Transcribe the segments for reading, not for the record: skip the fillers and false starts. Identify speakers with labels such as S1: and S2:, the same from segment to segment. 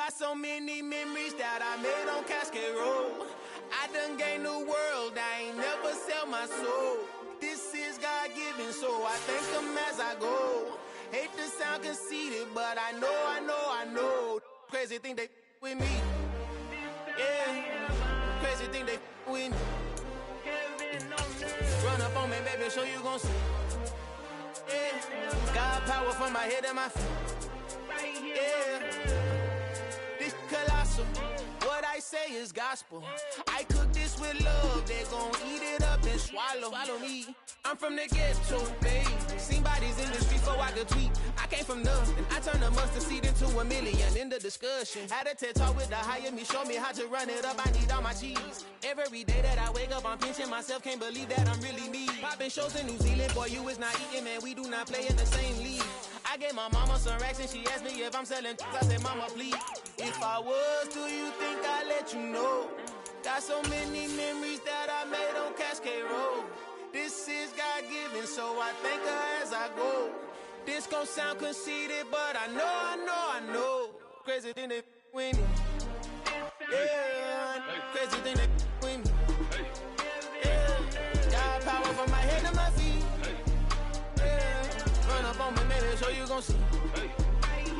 S1: Got so many memories that I made on Cascade Road. I done gained the world, I ain't never sell my soul. This is God-given, so I thank him as I go. Hate to sound conceited, but I know. Crazy thing they with me. Yeah, crazy thing they with me. Run up on me, baby, show you gon' see. Yeah, God power from my head and my feet. Yeah, this colossal. What I say is gospel. I cook this with love, they gon' eat it up and swallow me. I'm from the ghetto, babe. Seen bodies in the street before I could tweet. I came from nothing, I turned a mustard seed into a million. In the discussion, had a TED talk with the higher me, show me how to run it up. I need all my cheese. Every day that I wake up, I'm pinching myself. Can't believe that I'm really me. Popping shows in New Zealand, boy, you is not eating, man. We do not play in the same league. I gave my mama some racks and she asked me if I'm selling. I said, mama, please. If I was, do you think I'd let you know? Got so many memories that I made on Cascade Road. This is God-given, so I thank her as I go. This gon' sound conceited, but I know. Crazy thing they with me. Yeah, crazy thing they with me. Yeah, got power from my head to my feet. Yeah, run up on me, maybe, so you gon' see.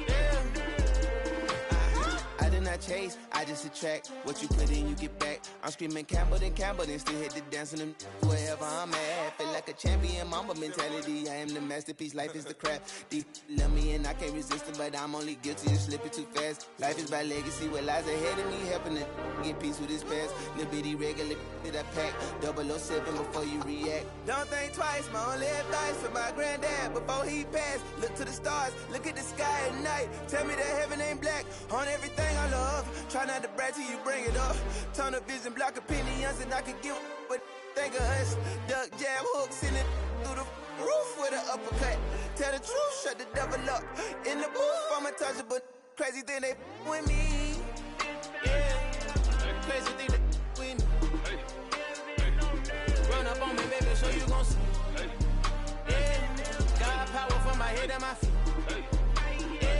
S1: Yeah. I did not chase, I just attract. What you put in, you get back. I'm screaming Campbell, then still hit the dance and them wherever I'm at. Feel like a champion, mamba mentality. I am the masterpiece, life is the crap. Deep love me and I can't resist it, but I'm only guilty of slipping too fast. Life is by legacy, what lies ahead of me, helping to get peace with this past. Little bitty regular that I pack, 007 before you react. Don't think twice, my only advice for my granddad before he passed. Look to the stars, look at the sky at night. Tell me that heaven ain't black on everything I love. Try not to brag till you bring it up. Tunnel vision, block opinions, and I could give but think of us. Duck, jab, hooks in it through the roof with an uppercut. Tell the truth, shut the devil up. In the booth, I'm untouchable. Crazy thing they with me. Yeah, crazy thing they with me. Run up on me, baby, so you gon' see. Yeah, got power from my head and my feet. Yeah.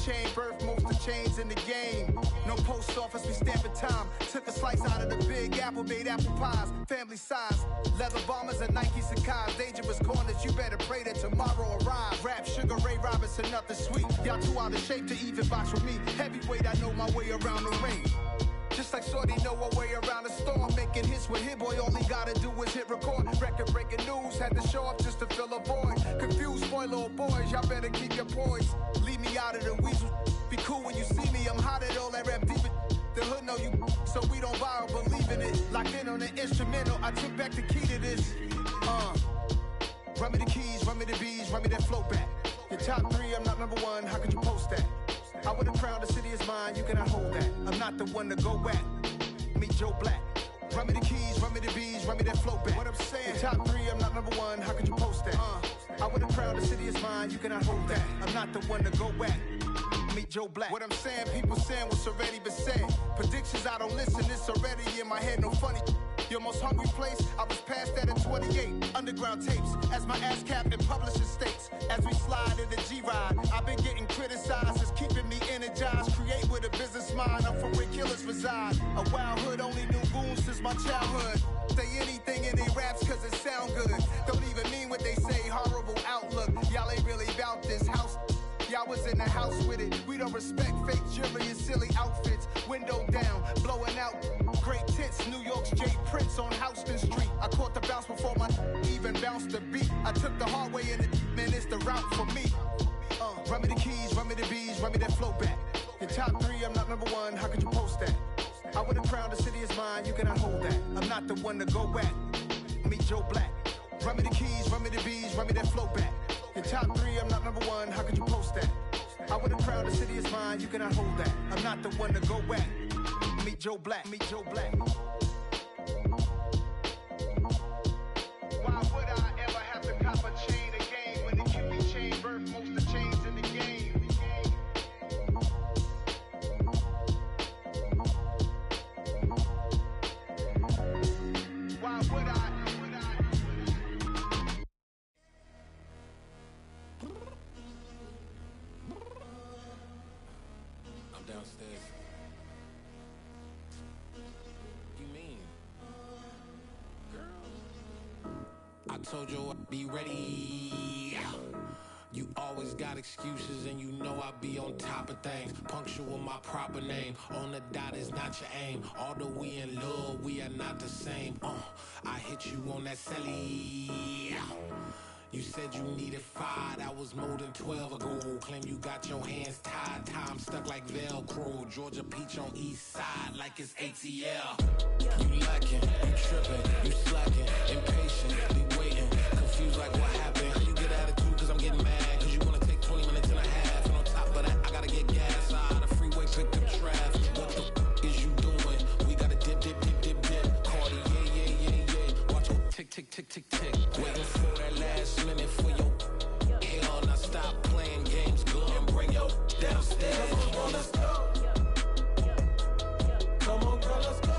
S2: chain, birth most of chains in the game. No post office, we stamping time. Took a slice out of the big apple, made apple pies. Family size, leather bombers and Nike Sacai's. Dangerous corners, you better pray that tomorrow arrives. Rap, Sugar Ray Robinson, nothing sweet. Y'all too out of shape to even box with me. Heavyweight, I know my way around the ring. Just like Shorty know her way around the storm. Making hits with Hit Boy, all he gotta do is hit record. Record breaking news, had to show up just to fill a void. Confused boy, little boys, y'all better keep your poise. Leave me out of the weasel. Be cool when you see me, I'm hot at all that rap deep. The hood know you, so we don't borrow, believe in it. Locked in on the instrumental, I took back the key to this. Run me the keys, run me the bees, run me that flow back. Your top three, I'm not number one, how could you post that? I would've crowned the city is mine, you cannot hold that. I'm not the one to go at. Meet Joe Black. Run me the keys, run me the bees, run me that flow back. What I'm saying, your top three, I'm not number one, how could you post that? I would've crowned the city is mine, you cannot hold that. I'm not the one to go at. Meet Joe Black. What I'm saying, people saying what's already been said. Predictions, I don't listen, it's already in my head, no funny. Your most hungry place, I was past that at 28. Underground tapes, as my ass cap in publishing states. As we slide in the G-Ride, I've been getting criticized, it's keeping me energized. Create with a business mind, I'm from where killers reside. A wild hood, only knew goons since my childhood. Say anything in they raps cause it sound good. Don't even mean what they say, horrible outlook. Y'all ain't really about this house. Y'all was in the house with it. We don't respect fake jewelry and silly outfits. Window down, blowing out. Great tits, New York's J. Prince on Houston Street. I caught the bounce before my even bounced the beat. I took the hard way in it, man, it's the route for me. Run me the keys, run me the bees, run me that flow back. Your top three, I'm not number one, how could you post that? I would've crowned the city is mine, you cannot hold that. I'm not the one to go at. Meet Joe Black. Run me the keys, run me the bees, run me that flow back. Your top three, I'm not number one, how could you post that? I would've crowned the city is mine, you cannot hold that. I'm not the one to go at. Meet Joe Black, meet Joe Black. Why would I ever have to cop a chain again when it can be chain birth most of chains in the game? Why would I?
S1: Downstairs. You mean? Girl, I told you I'd be ready. You always got excuses and you know I be on top of things. Punctual my proper name. On the dot is not your aim. Although we in love, we are not the same. I hit you on that celly. You said you needed 5, that was more than 12 ago. Claim you got your hands tied, time stuck like Velcro. Georgia Peach on east side like it's ATL. You lacking, you tripping, you slacking, impatient, be waiting, confused like what happened. How you get attitude cause I'm getting mad, cause you wanna take 20 minutes and a half. And on top of that, I gotta get gas out of the freeway, pick up traffic. What the is you doing? We gotta dip, dip, dip, dip, dip. Cardi, yeah. Watch your tick, tick, tick, tick, tick. Waiting for that last minute for your hell. Now stop playing games, go and bring your downstairs. Come on, let's go. Come on, girl, let's go.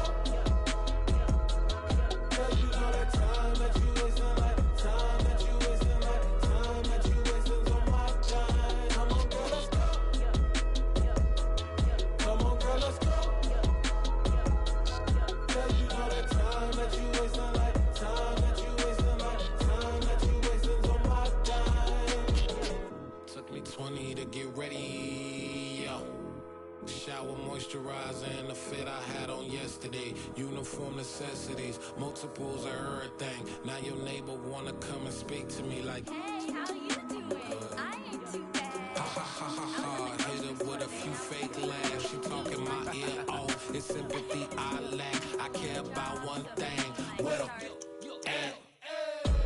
S1: Cause you know that time that you wasting, like time that you wasting, like time that you wasting on my time. Come on, girl, let's go. Come on, girl, let's go. Cause you know that time that you wasting, like time that you wasting, like time that you wasting on my time. Took me 20 to get ready, yo. Shower moisturizer and the fit I had on yesterday. Uniform necessities, multiples of everything. Now your neighbor wanna come and speak to me like,
S3: hey, how you doing? I ain't too bad.
S1: Ha ha ha ha ha. Hit her with a few fake laughs. She talking my ear off. It's sympathy I lack. I care about one thing. Where the at?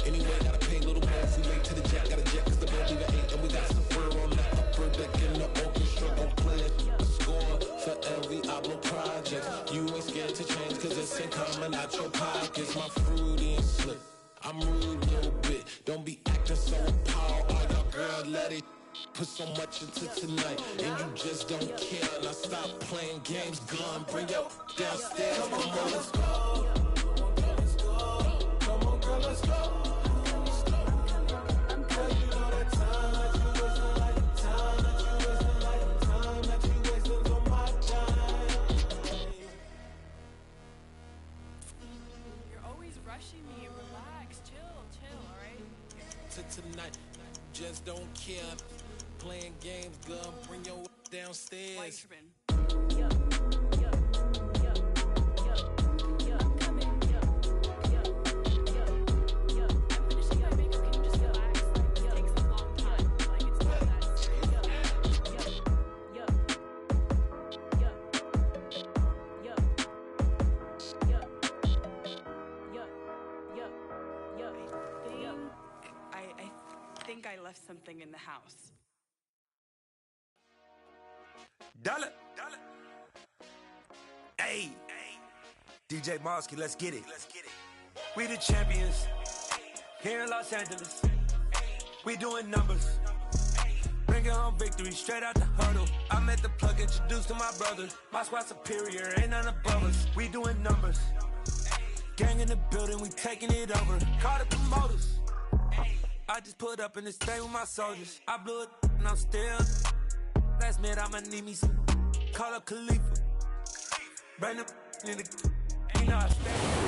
S1: Anyway, gotta pay a little more if we late to the jet. Gotta jet cause the boat even 8 and we got some fur on the upper deck in the orchestra. Gon' play it. Score for every album project. You ain't scared to change cause it's in common out your pockets. My fruity and slick. I'm rude a little bit. Don't be acting so appalled. All y'all girl let it put so much into tonight and you just don't care. Now stop playing games, gun, bring your downstairs. Come on, let's go. Come on, girl, let's go. Cause you know that time that you wasting, like time that you wasting, like time just don't care. Playing games, girl, bring your downstairs.
S4: I left something in the house.
S5: Dollar. Hey. DJ Mosky, let's get it. We the champions here in Los Angeles. We doing numbers. Bringing home victory straight out the huddle. I met the plug, introduced to my brother. My squad superior, ain't none above us. We doing numbers. Gang in the building, we taking it over. Call the promoters. I just put up in this thing with my soldiers. I blew it and I'm still. Last minute I'ma need me some. Call up Khalifa. Bring them in the.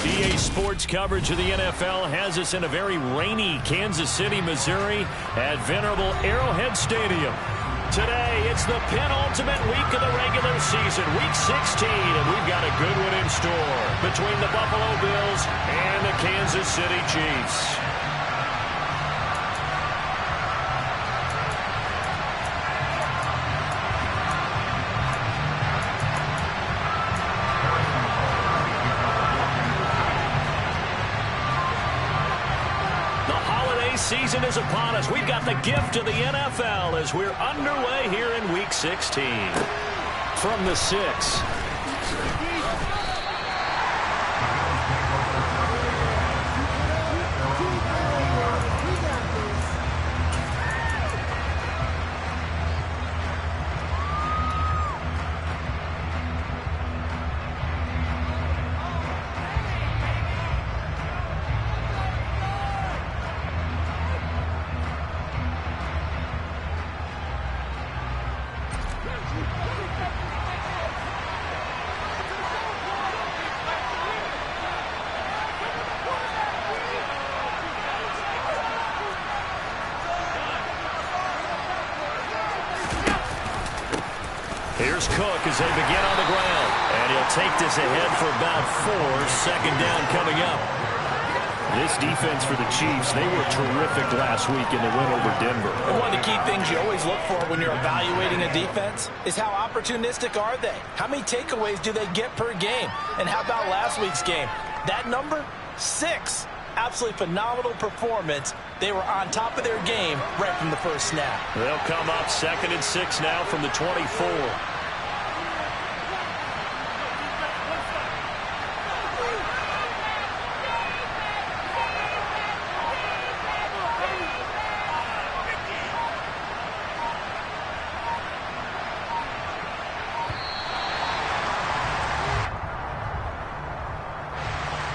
S6: EA Sports coverage of the NFL has us in a very rainy Kansas City, Missouri at venerable Arrowhead Stadium. Today, it's the penultimate week of the regular season, week 16, and we've got a good one in store between the Buffalo Bills and the Kansas City Chiefs. Season is upon us. We've got the gift of the NFL as we're underway here in Week 16. From the 6. Here's Cook as they begin on the ground. And he'll take this ahead for about 4. Second down coming up. This defense for the Chiefs, they were terrific last week in the win over Denver.
S7: And one of the key things you always look for when you're evaluating a defense is how opportunistic are they? How many takeaways do they get per game? And how about last week's game? That number, 6. Absolutely phenomenal performance. They were on top of their game right from the first snap.
S6: They'll come up 2nd and 6 now from the 24.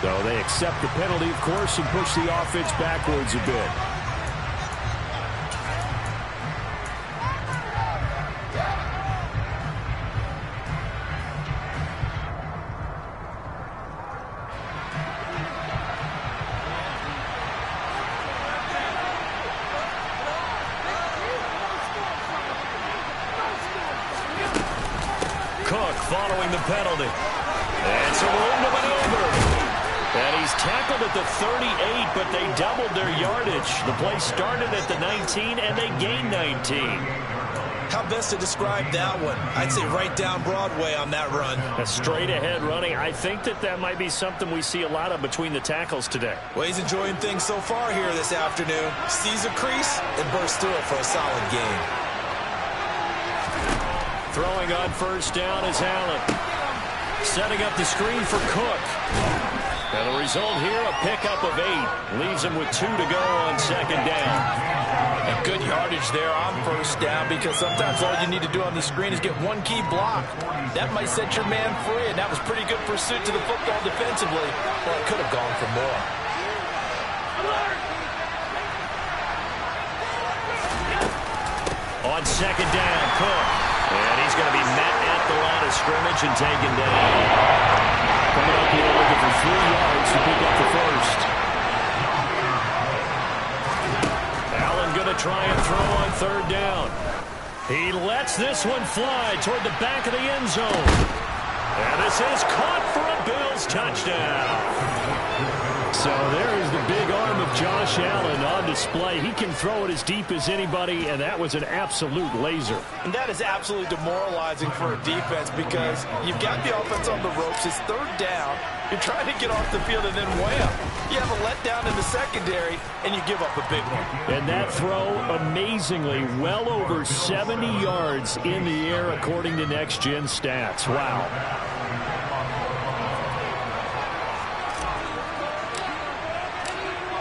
S6: So they accept the penalty, of course, and push the offense backwards a bit. Cook following the penalty. And some room to maneuver. And he's tackled at the 38, but they doubled their yardage. The play started at the 19, and they gained 19.
S7: How best to describe that one? I'd say right down Broadway on that run.
S6: A straight-ahead running. I think that might be something we see a lot of between the tackles today.
S7: Well, he's enjoying things so far here this afternoon. Sees a crease and bursts through it for a solid gain.
S6: Throwing on first down is Allen. Setting up the screen for Cook. And the result here, a pickup of 8. Leaves him with 2 to go on second down.
S7: And good yardage there on first down, because sometimes all you need to do on the screen is get one key block. That might set your man free, and that was pretty good pursuit to the football defensively. Well, it could have gone for more.
S6: On second down, Cook. And he's going to be met at the line of scrimmage and taken down. Coming up here looking for 3 yards to pick up the first. Allen going to try and throw on third down. He lets this one fly toward the back of the end zone. And this is caught for a Bills touchdown. So there is the big arm of Josh Allen on display. He can throw it as deep as anybody, and that was an absolute laser.
S7: And that is absolutely demoralizing for a defense because you've got the offense on the ropes. It's third down. You're trying to get off the field, and then wham, you have a letdown in the secondary, and you give up a big one.
S6: And that throw, amazingly, well over 70 yards in the air, according to Next Gen Stats. Wow.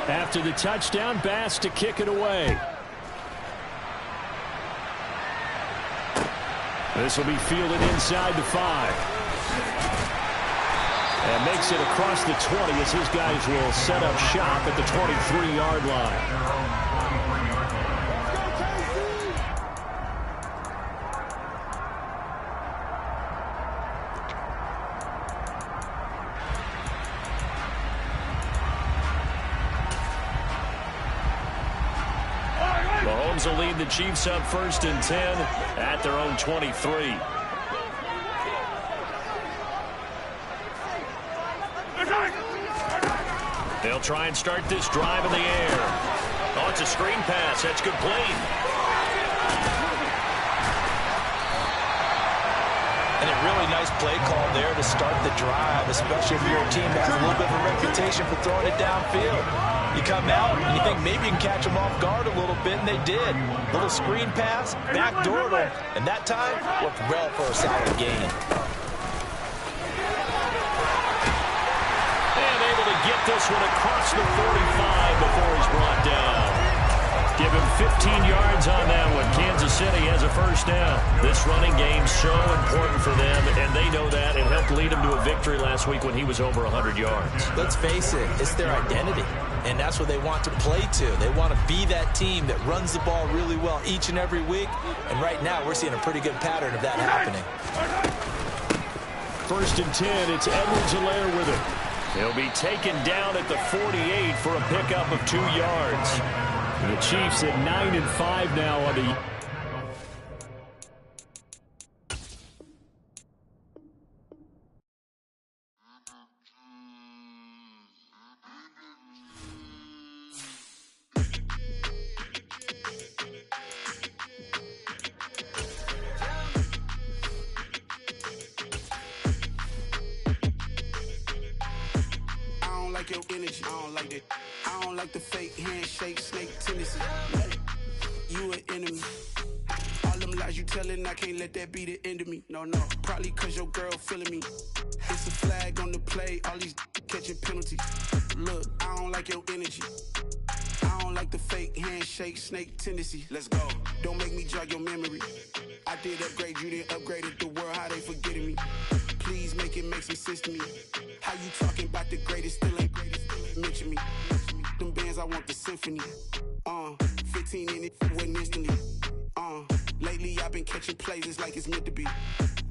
S6: After the touchdown, Bass to kick it away. This will be fielded inside the 5. And makes it across the 20 as his guys will set up shop at the 23-yard line. Mahomes will lead the Chiefs up 1st and 10 at their own 23. They'll try and start this drive in the air. Oh, it's a screen pass. That's complete.
S7: And a really nice play call there to start the drive, especially if you're a team that has a little bit of a reputation for throwing it downfield. You come out and you think maybe you can catch them off guard a little bit, and they did. Little screen pass, backdoor them, and that time worked well for a solid gain.
S6: And able to get this one across the 45 before he's brought down. Give him 15 yards on that one. Kansas City has a first down. This running game's so important for them, and they know that. It helped lead him to a victory last week when he was over 100 yards.
S7: Let's face it, it's their identity, and that's what they want to play to. They want to be that team that runs the ball really well each and every week, and right now we're seeing a pretty good pattern of that happening.
S6: 1st and 10, it's Edwards-Helaire with it. He'll be taken down at the 48 for a pickup of 2 yards. The Chiefs at 9-5 now on the...
S2: Your energy, I don't like that. I don't like the fake handshake, snake tendency. You an enemy. All them lies you telling, I can't let that be the end of me. No, probably cause your girl feeling me. It's a flag on the play, all these catching penalties. Look, I don't like your energy. I don't like the fake handshake, snake tendency. Let's go. Don't make me jog your memory. I did upgrade, you didn't upgrade it. The world, how they forgetting me. Please make it make some sense to me. How you talking about the greatest, still ain't greatest, mention me. Them bands, I want the symphony. 15 in it, went instantly. Lately I've been catching plays, it's like it's meant to be.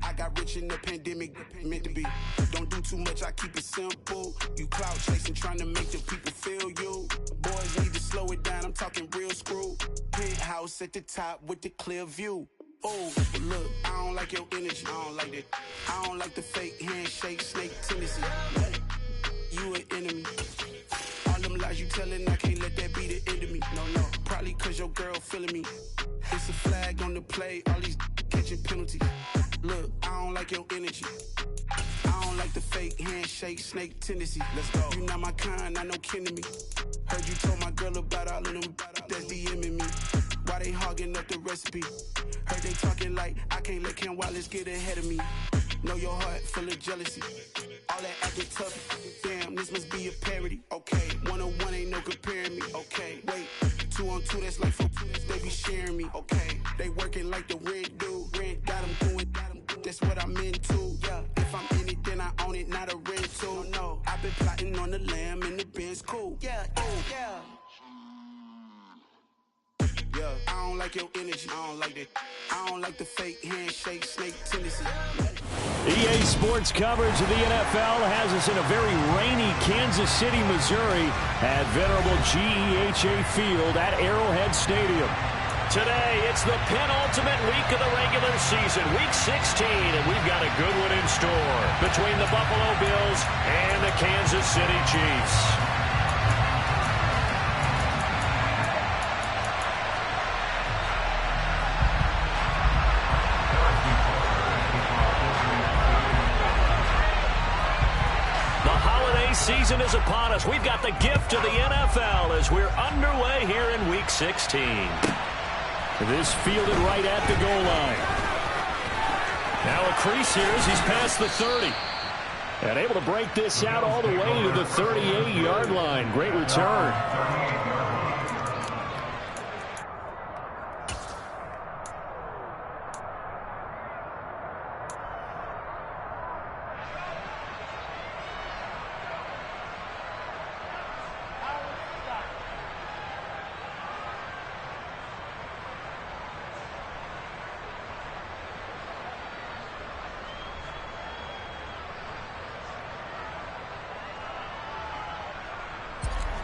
S2: I got rich in the pandemic, meant to be. Don't do too much, I keep it simple. You clout chasing, trying to make the people feel you. Boys need to slow it down, I'm talking real screw. Penthouse at the top with the clear view. Oh, look, I don't like your energy. I don't like that. I don't like the fake handshake, snake tendency. You an enemy. All them lies you telling, I can't let that be the end of me. No, probably cause your girl feeling me. It's a flag on the play, all these catching penalties. Look, I don't like your energy. I don't like the fake handshake, snake tendency. Let's go. You not my kind, I know kin to me. Heard you told my girl about all of them that's DMing me. Why they hogging up the recipe? Heard they talking like I can't let Ken Wallace get ahead of me. Know your heart full of jealousy. All that acting tough. Damn, this must be a parody. Okay, 1-on-1 ain't no comparing me. Okay, wait, 2-on-2 that's like 4. They be sharing me. Okay, they working like the rent do. Rent got them doing. That's what I'm into. Yeah, if I'm in it, then I own it, not a rental. No, I've been plotting on the lamb and the Benz cool. Yeah. Yeah, I don't like your energy. I don't like that. I don't like the fake handshake, snake tendency.
S6: EA Sports coverage of the NFL has us in a very rainy Kansas City, Missouri at venerable GEHA Field at Arrowhead Stadium. Today, it's the penultimate week of the regular season, Week 16, and we've got a good one in store between the Buffalo Bills and the Kansas City Chiefs. Season is upon us. We've got the gift of the NFL as we're underway here in Week 16. This fielded right at the goal line. Now a crease here as he's past the 30. And able to break this out all the way to the 38-yard line. Great return.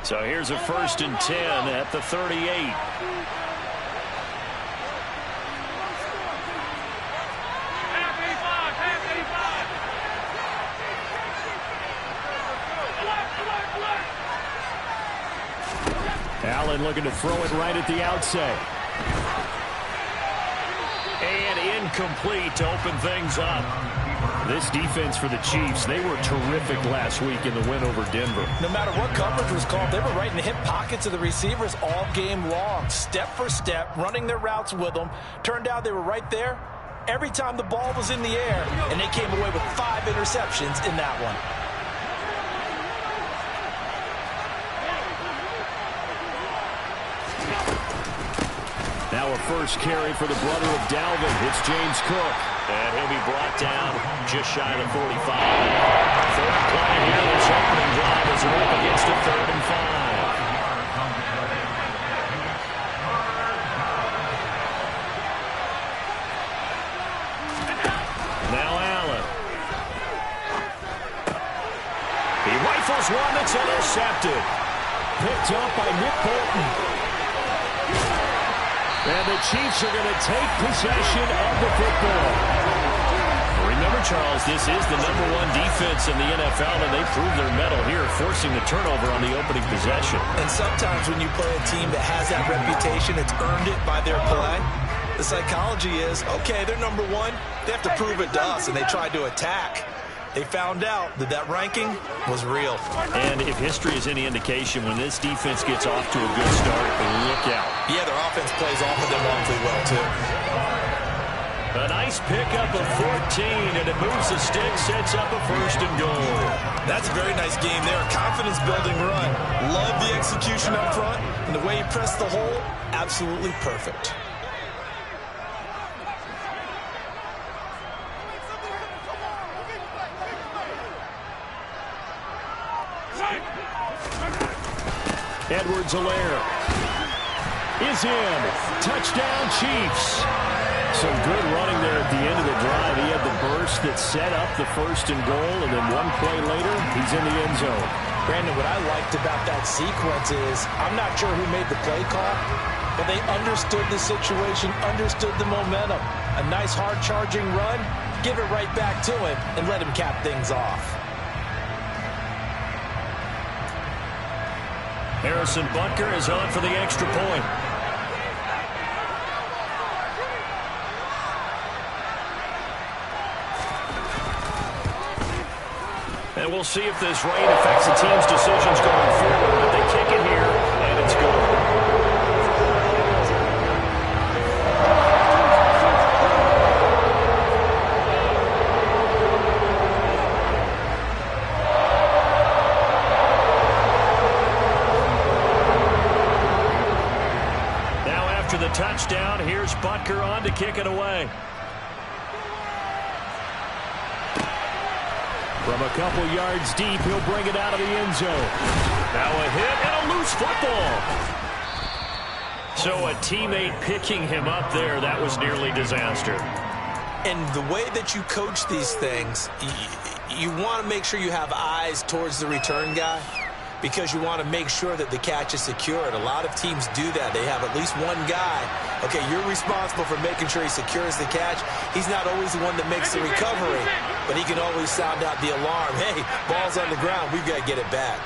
S6: So here's a 1st and 10 at the 38. Allen looking to throw it right at the outset. And incomplete to open things up. This defense for the Chiefs, they were terrific last week in the win over Denver.
S7: No matter what coverage was called, they were right in the hip pockets of the receivers all game long, step for step, running their routes with them. Turned out they were right there every time the ball was in the air, and they came away with 5 interceptions in that one.
S6: Now a first carry for the brother of Dalvin. It's James Cook. And he'll be brought down just shy of the 45. Third play here. This opening drive is up against a 3rd and 5. Now Allen. He rifles one that's intercepted. Picked up by Nick Bolton. And the Chiefs are going to take possession of the football. Remember, Charles, this is the #1 defense in the NFL, and they proved their mettle here, forcing the turnover on the opening possession.
S7: And sometimes when you play a team that has that reputation, it's earned it by their play. The psychology is, okay, they're #1. They have to prove it to us, and they tried to attack. They found out that that ranking was real.
S6: And if history is any indication, when this defense gets off to a good start, look out.
S7: Yeah, their offense plays off of them awfully well, too.
S6: A nice pickup of 14, and it moves the stick, sets up a 1st and goal.
S7: That's a very nice game there. Confidence-building run. Love the execution up front, and the way he pressed the hole, absolutely perfect.
S6: Edwards-Helaire is in. Touchdown, Chiefs. Some good running there at the end of the drive. He had the burst that set up the 1st and goal, and then one play later, he's in the end zone.
S7: Brandon, what I liked about that sequence is, I'm not sure who made the play call, but they understood the situation, understood the momentum. A nice hard-charging run, give it right back to him, and let him cap things off.
S6: Harrison Butker is on for the extra point. And we'll see if this rain affects the team's decisions going forward. But they kick it here, and it's good. Touchdown. Here's Butker on to kick it away. From a couple yards deep, he'll bring it out of the end zone. Now a hit and a loose football. So a teammate picking him up there, that was nearly disaster.
S7: And the way that you coach these things, you want to make sure you have eyes towards the return guy because you want to make sure that the catch is secured. A lot of teams do that. They have at least one guy. Okay, you're responsible for making sure he secures the catch. He's not always the one that makes the recovery, but he can always sound out the alarm. Hey, ball's on the ground. We've got to get it back.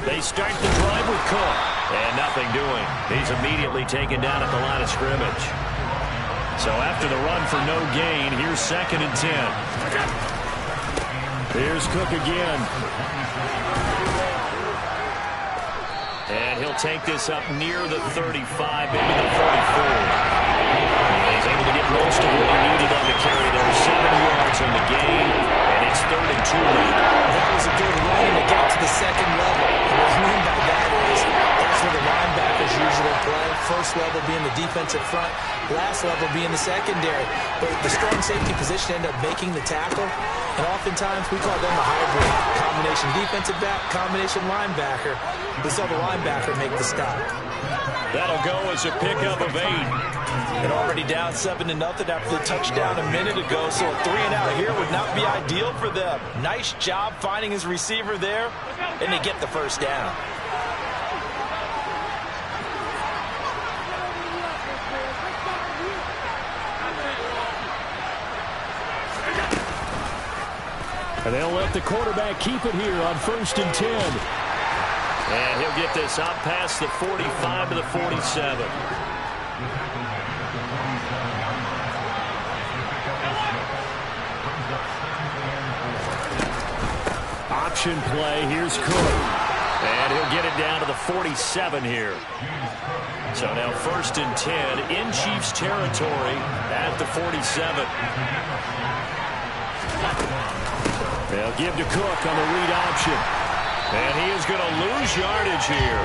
S6: They start the drive with Cook, and nothing doing. He's immediately taken down at the line of scrimmage. So after the run for no gain, here's 2nd and 10. Here's Cook again. And he'll take this up near the 35, maybe the 34. He's able to get most of what he needed on the carry there. 7 yards on the gain, and it's 3rd and 2 now.
S7: That was a good run to get to the 2nd level. And what I mean by that is that's where the linebackers usually play. First level being the defensive front, last level being the secondary. But the strong safety position ended up making the tackle, and oftentimes we call them a hybrid. Combination defensive back, combination linebacker. We saw the linebacker make the stop.
S6: That'll go as a pickup of 8.
S7: And already down 7-0 after the touchdown a minute ago, so a 3-and-out here would not be ideal for them. Nice job finding his receiver there, and they get the first down.
S6: And they'll let the quarterback keep it here on 1st and 10. And he'll get this up past the 45 to the 47. Option play. Here's Cook. And he'll get it down to the 47 here. So now 1st and 10 in Chiefs territory at the 47. They'll give to Cook on the read option. And he is going to lose yardage here.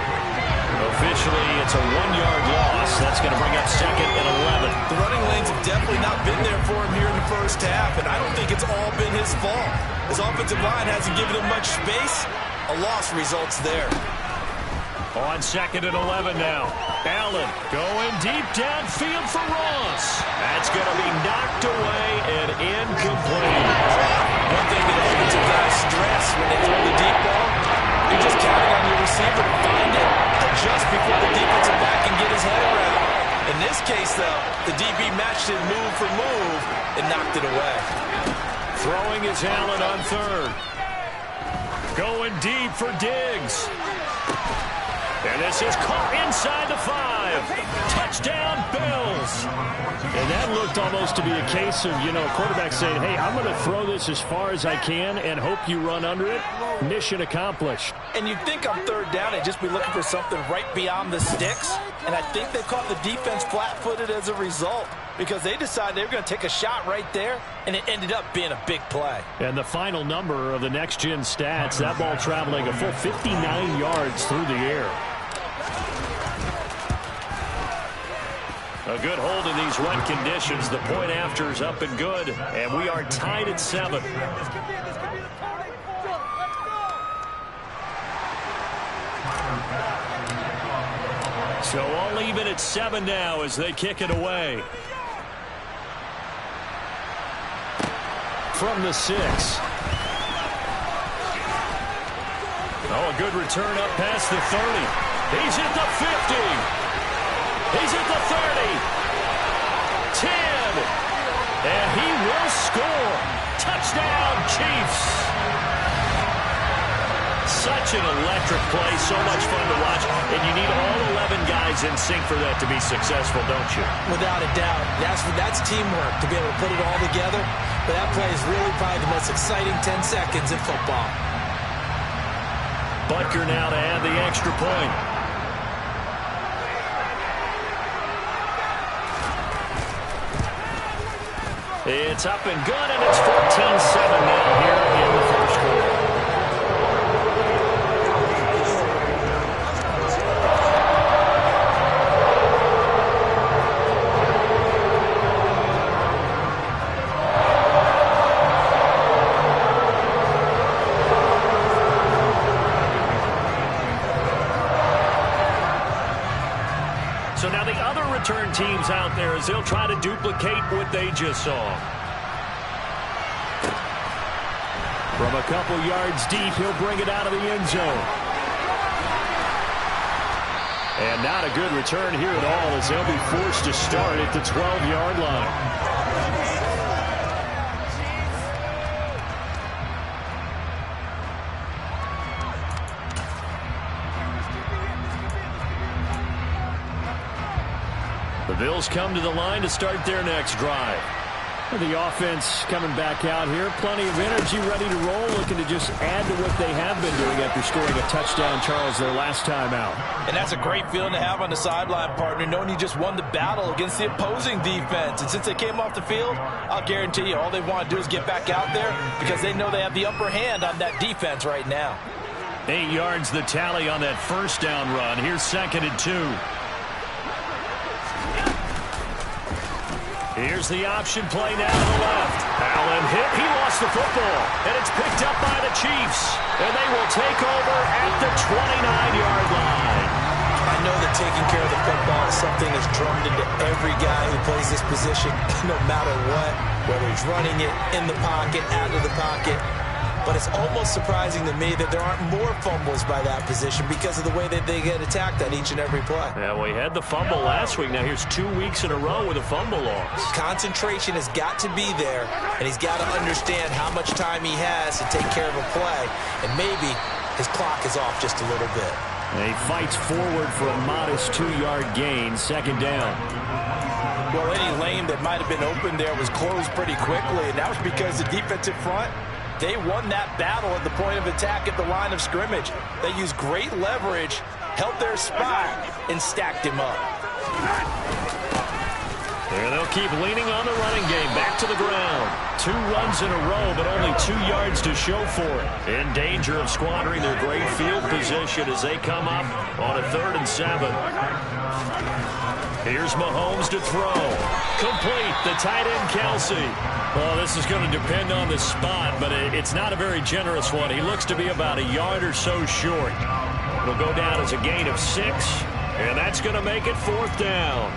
S6: Officially, it's a 1-yard loss. That's going to bring up 2nd and 11.
S7: The running lanes have definitely not been there for him here in the first half, and I don't think it's all been his fault. His offensive line hasn't given him much space. A loss results there.
S6: On 2nd and 11 now. Allen going deep downfield for Ross. That's going to be knocked away and incomplete.
S7: One thing that offensive guys stress when they throw the deep ball, you're just counting on your receiver to find it just before the defensive back can get his head around. In this case, though, the DB matched it move for move and knocked it away.
S6: Throwing is Allen on 3rd. Going deep for Diggs. And this is caught inside the 5. Touchdown, Bills. And that looked almost to be a case of, a quarterback saying, hey, I'm going to throw this as far as I can and hope you run under it. Mission accomplished.
S7: And you'd think on 3rd down, they'd just be looking for something right beyond the sticks. And I think they caught the defense flat-footed as a result because they decided they were going to take a shot right there, and it ended up being a big play.
S6: And the final number of the next-gen stats, that ball traveling a full 59 yards through the air. A good hold in these run conditions. The point after is up and good, and we are tied at 7. So all even at 7 now as they kick it away. From the 6. Oh, a good return up past the 30. He's at the 50. He's at the 30, 10, and he will score. Touchdown, Chiefs. Such an electric play, so much fun to watch, and you need all 11 guys in sync for that to be successful, don't you?
S7: Without a doubt. That's teamwork, to be able to put it all together. But that play is really probably the most exciting 10 seconds in football.
S6: Butker now to add the extra point. It's up and good, and it's 14-7 now here in the first quarter. teams out there as they'll try to duplicate what they just saw. From a couple yards deep, he'll bring it out of the end zone. And not a good return here at all as they'll be forced to start at the 12-yard line. The Bills come to the line to start their next drive. The offense coming back out here. Plenty of energy, ready to roll, looking to just add to what they have been doing after scoring a touchdown, Charles, their last time out.
S7: And that's a great feeling to have on the sideline, partner, knowing you just won the battle against the opposing defense. And since they came off the field, I'll guarantee you all they want to do is get back out there because they know they have the upper hand on that defense right now.
S6: 8 yards the tally on that first down run. Here's 2nd and 2. Here's the option play now to the left. Allen hit. He lost the football. And it's picked up by the Chiefs. And they will take over at the 29-yard line.
S7: I know that taking care of the football is something that's drummed into every guy who plays this position, no matter what, whether he's running it, in the pocket, out of the pocket. But it's almost surprising to me that there aren't more fumbles by that position because of the way that they get attacked on each and every play.
S6: Yeah, we had the fumble last week. Now here's 2 weeks in a row with a fumble loss.
S7: Concentration has got to be there, and he's got to understand how much time he has to take care of a play, and maybe his clock is off just a little bit.
S6: And he fights forward for a modest 2-yard gain, 2nd down.
S7: Well, any lane that might have been open there was closed pretty quickly, and that was because the defensive front, they won that battle at the point of attack at the line of scrimmage. They used great leverage, held their spot, and stacked him up.
S6: There they'll keep leaning on the running game. Back to the ground. 2 runs in a row, but only 2 yards to show for it. In danger of squandering their great field position as they come up on a 3rd and 7. Here's Mahomes to throw. Complete. The tight end, Kelsey. Well, this is going to depend on the spot, but it's not a very generous one. He looks to be about a yard or so short. It'll go down as a gain of 6, and that's going to make it 4th down.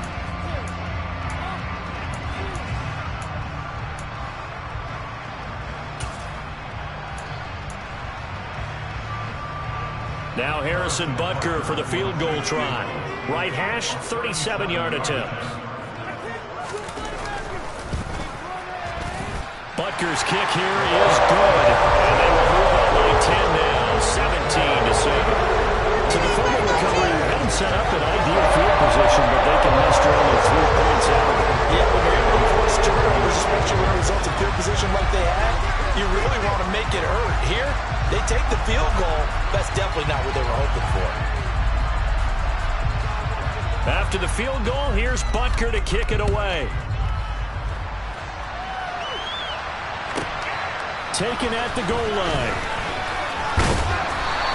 S6: Now Harrison Butker for the field goal try. Right hash, 37-yard attempt. Butker's kick here is good. And they will move on by 10 now, 17-7. So the fumble recovery had them set up an ideal field position, but they can muster only 3 points out of it.
S7: Yeah, when you're able to force turnovers, especially when it results in field position like they had, you really want to make it hurt. Here, they take the field goal. That's definitely not what they were hoping for.
S6: After the field goal, here's Butker to kick it away. Taken at the goal line.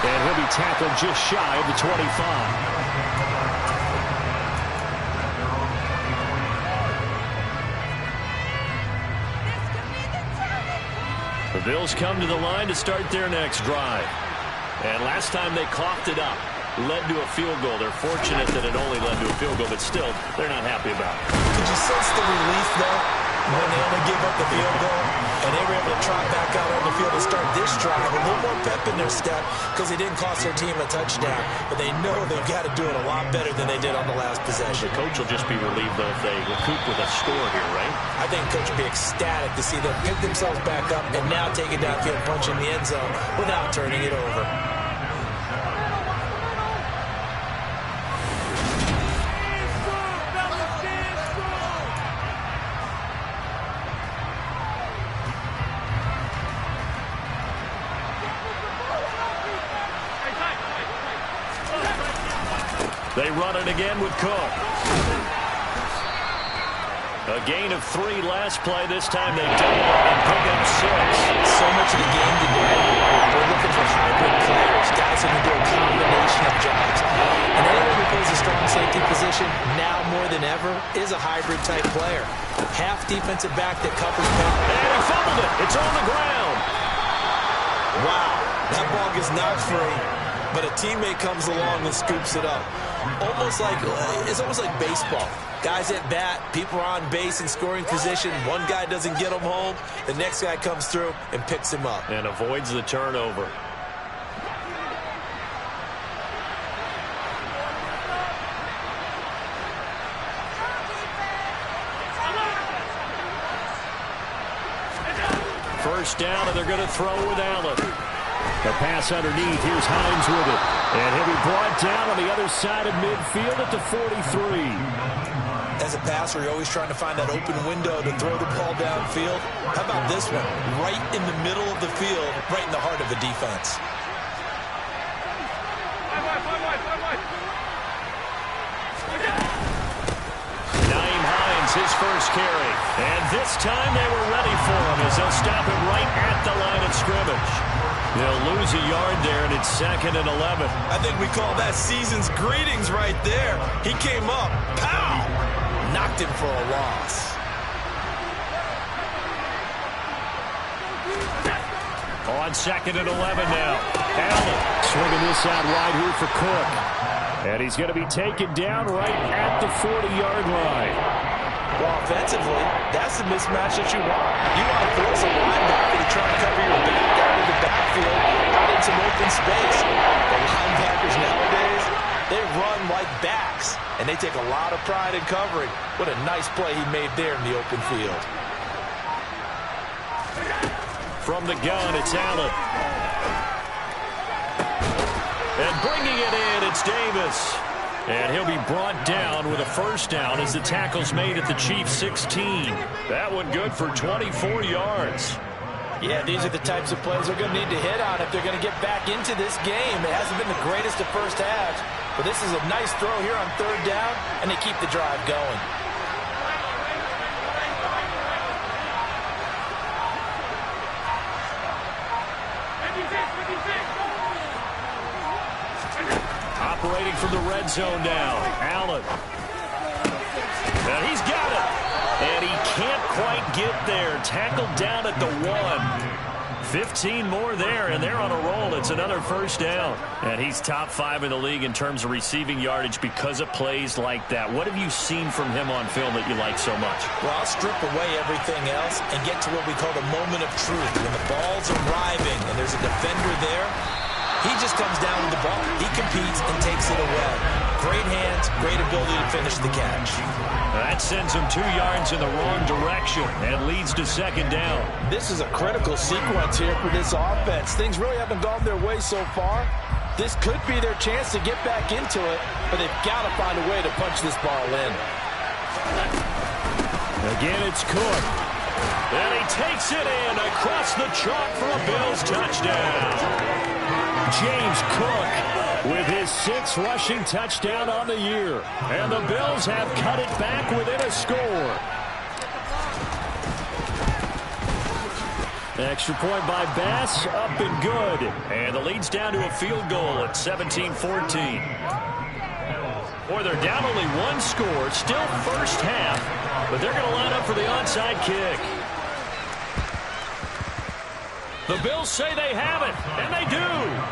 S6: And he'll be tackled just shy of the 25. The Bills come to the line to start their next drive. And last time they coughed it up, led to a field goal. They're fortunate that it only led to a field goal, but still, they're not happy about it.
S7: Could you sense the relief, though, when they only gave up the field goal, and they were able to trot back out on the field and start this drive? A little more pep in their step because they didn't cost their team a touchdown, but they know they've got to do it a lot better than they did on the last possession.
S6: The coach will just be relieved, though, if they recoup with a score here, right?
S7: I think coach will be ecstatic to see them pick themselves back up and now take it downfield, punch in the end zone without turning it over.
S6: They run it again with Cook. A gain of 3 last play. This time they double up and pick up 6.
S7: So much of the game today, we're looking for hybrid players, guys who can do a combination of jobs. And anyone who plays a strong safety position, now more than ever, is a hybrid-type player. Half defensive back that covers back.
S6: And he fumbled it. It's on the ground.
S7: Wow, that ball gets knocked free, but a teammate comes along and scoops it up. It's almost like baseball. Guys at bat, people are on base in scoring position. One guy doesn't get them home. The next guy comes through and picks him up.
S6: And avoids the turnover. First down, and they're going to throw with Allen. The pass underneath. Here's Hines with it. And he'll be brought down on the other side of midfield at the 43.
S7: As a passer, you're always trying to find that open window to throw the ball downfield. How about this one? Right in the middle of the field, right in the heart of the defense.
S6: Nyheim Hines, his first carry. And this time they were ready for him as they'll stop him right at the line of scrimmage. They'll lose a yard there, and it's 2nd and 11.
S7: I think we call that season's greetings right there. He came up, pow! Knocked him for a loss.
S6: On 2nd and 11 now. Allen swinging this out wide here for Cook. And he's going to be taken down right at the 40-yard line.
S7: Well, offensively, that's the mismatch that you want. You want to force a linebacker to try and cover your back out of the backfield, out in some open space. The linebackers nowadays, they run like backs, and they take a lot of pride in covering. What a nice play he made there in the open field.
S6: From the gun, it's Allen. And bringing it in, it's Davis. And he'll be brought down with a first down as the tackle's made at the Chiefs' 16. That one good for 24 yards.
S7: Yeah, these are the types of plays they're going to need to hit on if they're going to get back into this game. It hasn't been the greatest of first halves, but this is a nice throw here on 3rd down, and they keep the drive going.
S6: Operating from the red zone now. Allen. And he's got it. And he can't quite get there. Tackled down at the 1. 15 more there, and they're on a roll. It's another first down. And he's top 5 in the league in terms of receiving yardage because of plays like that. What have you seen from him on film that you like so much?
S7: Well, I'll strip away everything else and get to what we call the moment of truth. When the ball's arriving and there's a defender there, he just comes down with the ball. He competes and takes it away. Great hands, great ability to finish the catch.
S6: That sends him 2 yards in the wrong direction and leads to 2nd down.
S7: This is a critical sequence here for this offense. Things really haven't gone their way so far. This could be their chance to get back into it, but they've got to find a way to punch this ball in.
S6: Again, it's Cook. And he takes it in across the chalk for a Bills touchdown. James Cook with his 6th rushing touchdown on the year. And the Bills have cut it back within a score. Extra point by Bass, up and good. And the lead's down to a field goal at 17-14. Boy, they're down only 1 score, still first half, but they're going to line up for the onside kick. The Bills say they have it, and they do.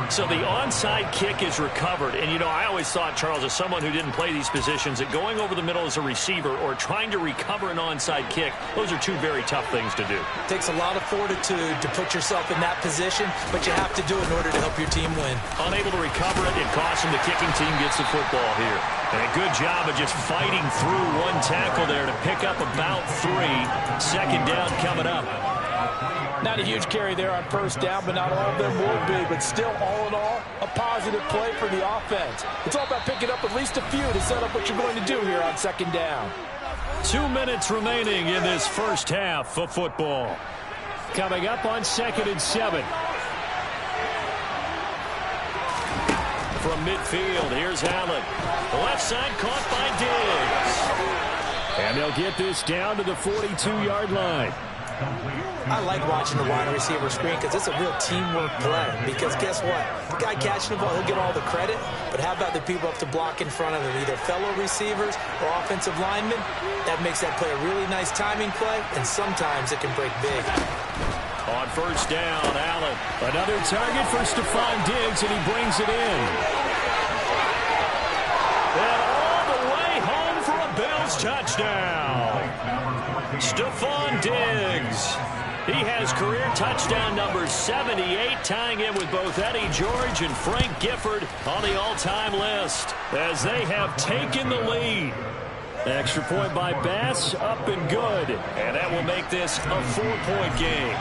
S6: So the onside kick is recovered. And, you know, I always thought, Charles, as someone who didn't play these positions, that going over the middle as a receiver or trying to recover an onside kick, those are 2 very tough things to do.
S7: It takes a lot of fortitude to put yourself in that position, but you have to do it in order to help your team win.
S6: Unable to recover it, it costs him. The kicking team gets the football here. And a good job of just fighting through 1 tackle there to pick up about 3. 2nd down coming up.
S7: Not a huge carry there on first down, but not all of them will be. But still, all in all, a positive play for the offense. It's all about picking up at least a few to set up what you're going to do here on 2nd down.
S6: 2 minutes remaining in this first half of football. Coming up on 2nd and 7. From midfield, here's Allen. The left side caught by Diggs. And they'll get this down to the 42-yard line.
S7: I like watching the wide receiver screen because it's a real teamwork play. Because guess what? The guy catching the ball, he'll get all the credit. But how about the people up to block in front of him, either fellow receivers or offensive linemen? That makes that play a really nice timing play, and sometimes it can break big.
S6: On first down, Allen. Another target for Stephon Diggs, and he brings it in. And his touchdown. Stephon Diggs. He has career touchdown number 78, tying in with both Eddie George and Frank Gifford on the all-time list as they have taken the lead. Extra point by Bass, up and good. And that will make this a 4-point game.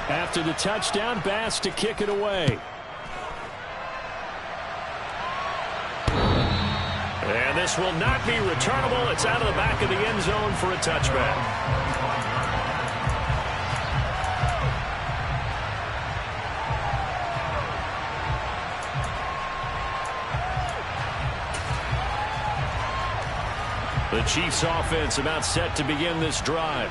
S6: After the touchdown, Bass to kick it away. And this will not be returnable. It's out of the back of the end zone for a touchback. The Chiefs offense about set to begin this drive.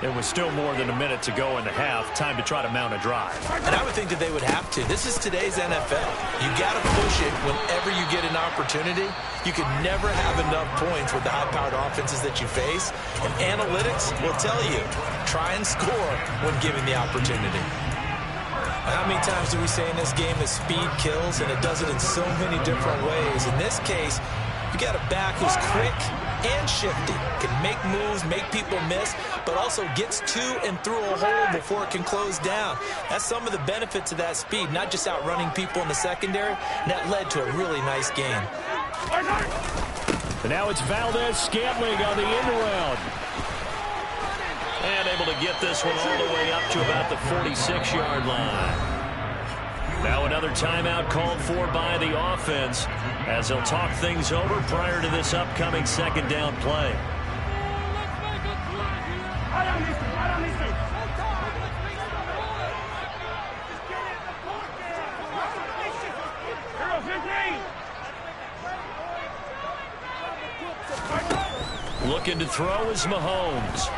S6: There was still more than a minute to go in the half. Time to try to mount a drive.
S7: And I would think that they would have to. This is today's NFL. You got to push it whenever you get an opportunity. You can never have enough points with the high-powered offenses that you face. And analytics will tell you, try and score when given the opportunity. How many times do we say in this game that speed kills, and it does it in so many different ways? In this case, you got a back who's quick and shifty, can make moves, make people miss, but also gets to and through a hole before it can close down. That's some of the benefits of that speed, not just outrunning people in the secondary, and that led to a really nice game.
S6: And now it's Valdez-Scantling on the end around. And able to get this one all the way up to about the 46-yard line. Now another timeout called for by the offense as they'll talk things over prior to this upcoming second down play. Looking to throw is Mahomes.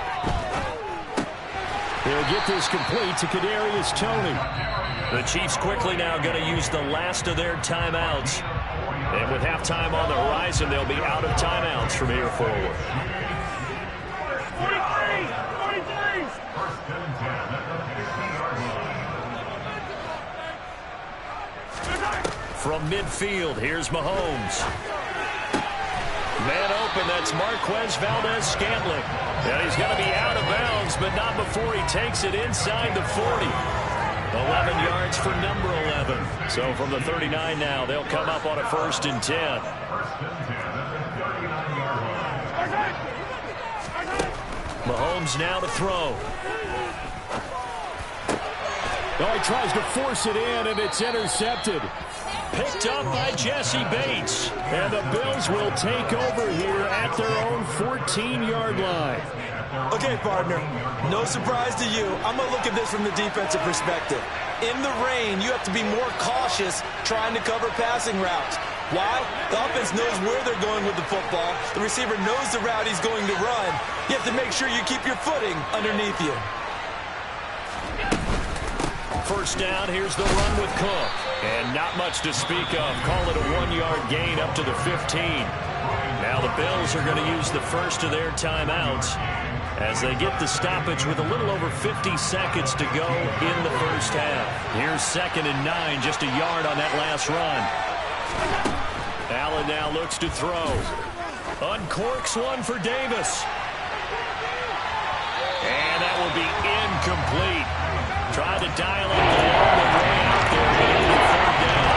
S6: They'll get this complete to Kadarius Toney. The Chiefs quickly now going to use the last of their timeouts. And with halftime on the horizon, they'll be out of timeouts from here forward.
S8: 43!
S6: From midfield, here's Mahomes. Man open, that's Marquez Valdez-Scantling. And he's going to be out of bounds, but not before he takes it inside the 40. 11 yards for number 11. So from the 39 now, they'll come up on a 1st and 10. Mahomes now to throw.
S8: Oh, he tries to force it in, and it's intercepted.
S6: Picked up by Jesse Bates. And the Bills will take over here at their own 14-yard line.
S7: Okay, partner, no surprise to you. I'm going to look at this from the defensive perspective. In the rain, you have to be more cautious trying to cover passing routes. Why? The offense knows where they're going with the football. The receiver knows the route he's going to run. You have to make sure you keep your footing underneath you.
S6: First down, here's the run with Cook. And not much to speak of. Call it a 1-yard gain up to the 15. Now the Bills are going to use the first of their timeouts as they get the stoppage with a little over 50 seconds to go in the first half. Here's 2nd and 9, just a yard on that last run. Allen now looks to throw. Uncorks one for Davis. And that will be incomplete. Tried to dial up the ball the way out there, but it'll be 3rd down.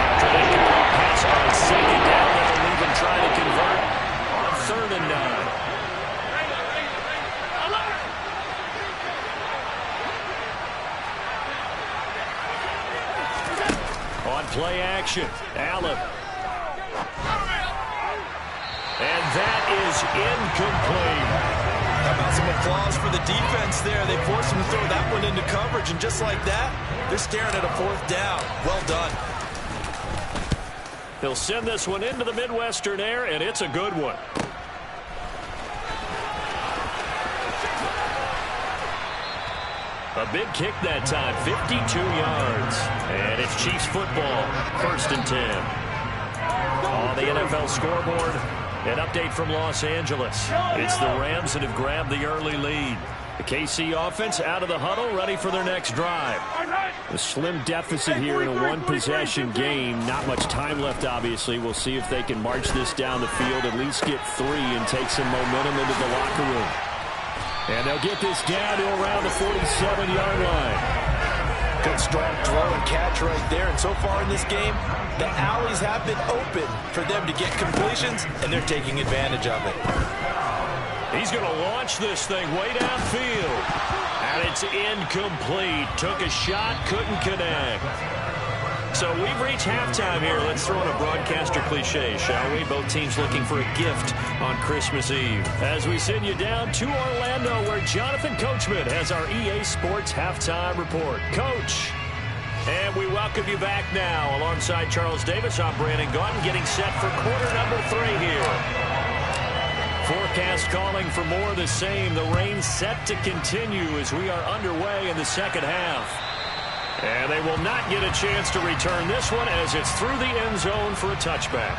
S6: After that complete pass on 2nd down, they'll leave and try to convert on 3rd and 9. On play action, Allen. And that is incomplete.
S7: How about some applause for the defense there? They forced him to throw that one into coverage, and just like that, they're staring at a 4th down. Well done.
S6: They'll send this one into the Midwestern air, and it's a good one. A big kick that time, 52 yards. And it's Chiefs football, 1st and 10. On the NFL scoreboard, an update from Los Angeles. It's the Rams that have grabbed the early lead. The KC offense out of the huddle, ready for their next drive. A slim deficit here in a one-possession game. Not much time left, obviously. We'll see if they can march this down the field, at least get 3 and take some momentum into the locker room. And they'll get this down to around the 47-yard line.
S7: Good strong throw and catch right there. And so far in this game, the alleys have been open for them to get completions, and they're taking advantage of it.
S6: He's going to launch this thing way downfield. And it's incomplete. Took a shot, couldn't connect. So we've reached halftime here. Let's throw in a broadcaster cliche, shall we? Both teams looking for a gift on Christmas Eve. As we send you down to Orlando, where Jonathan Coachman has our EA Sports Halftime Report. Coach. And we welcome you back now. Alongside Charles Davis, I'm Brandon Gaudin, getting set for quarter number 3 here. Forecast calling for more of the same. The rain set to continue as we are underway in the second half. And they will not get a chance to return this one as it's through the end zone for a touchback.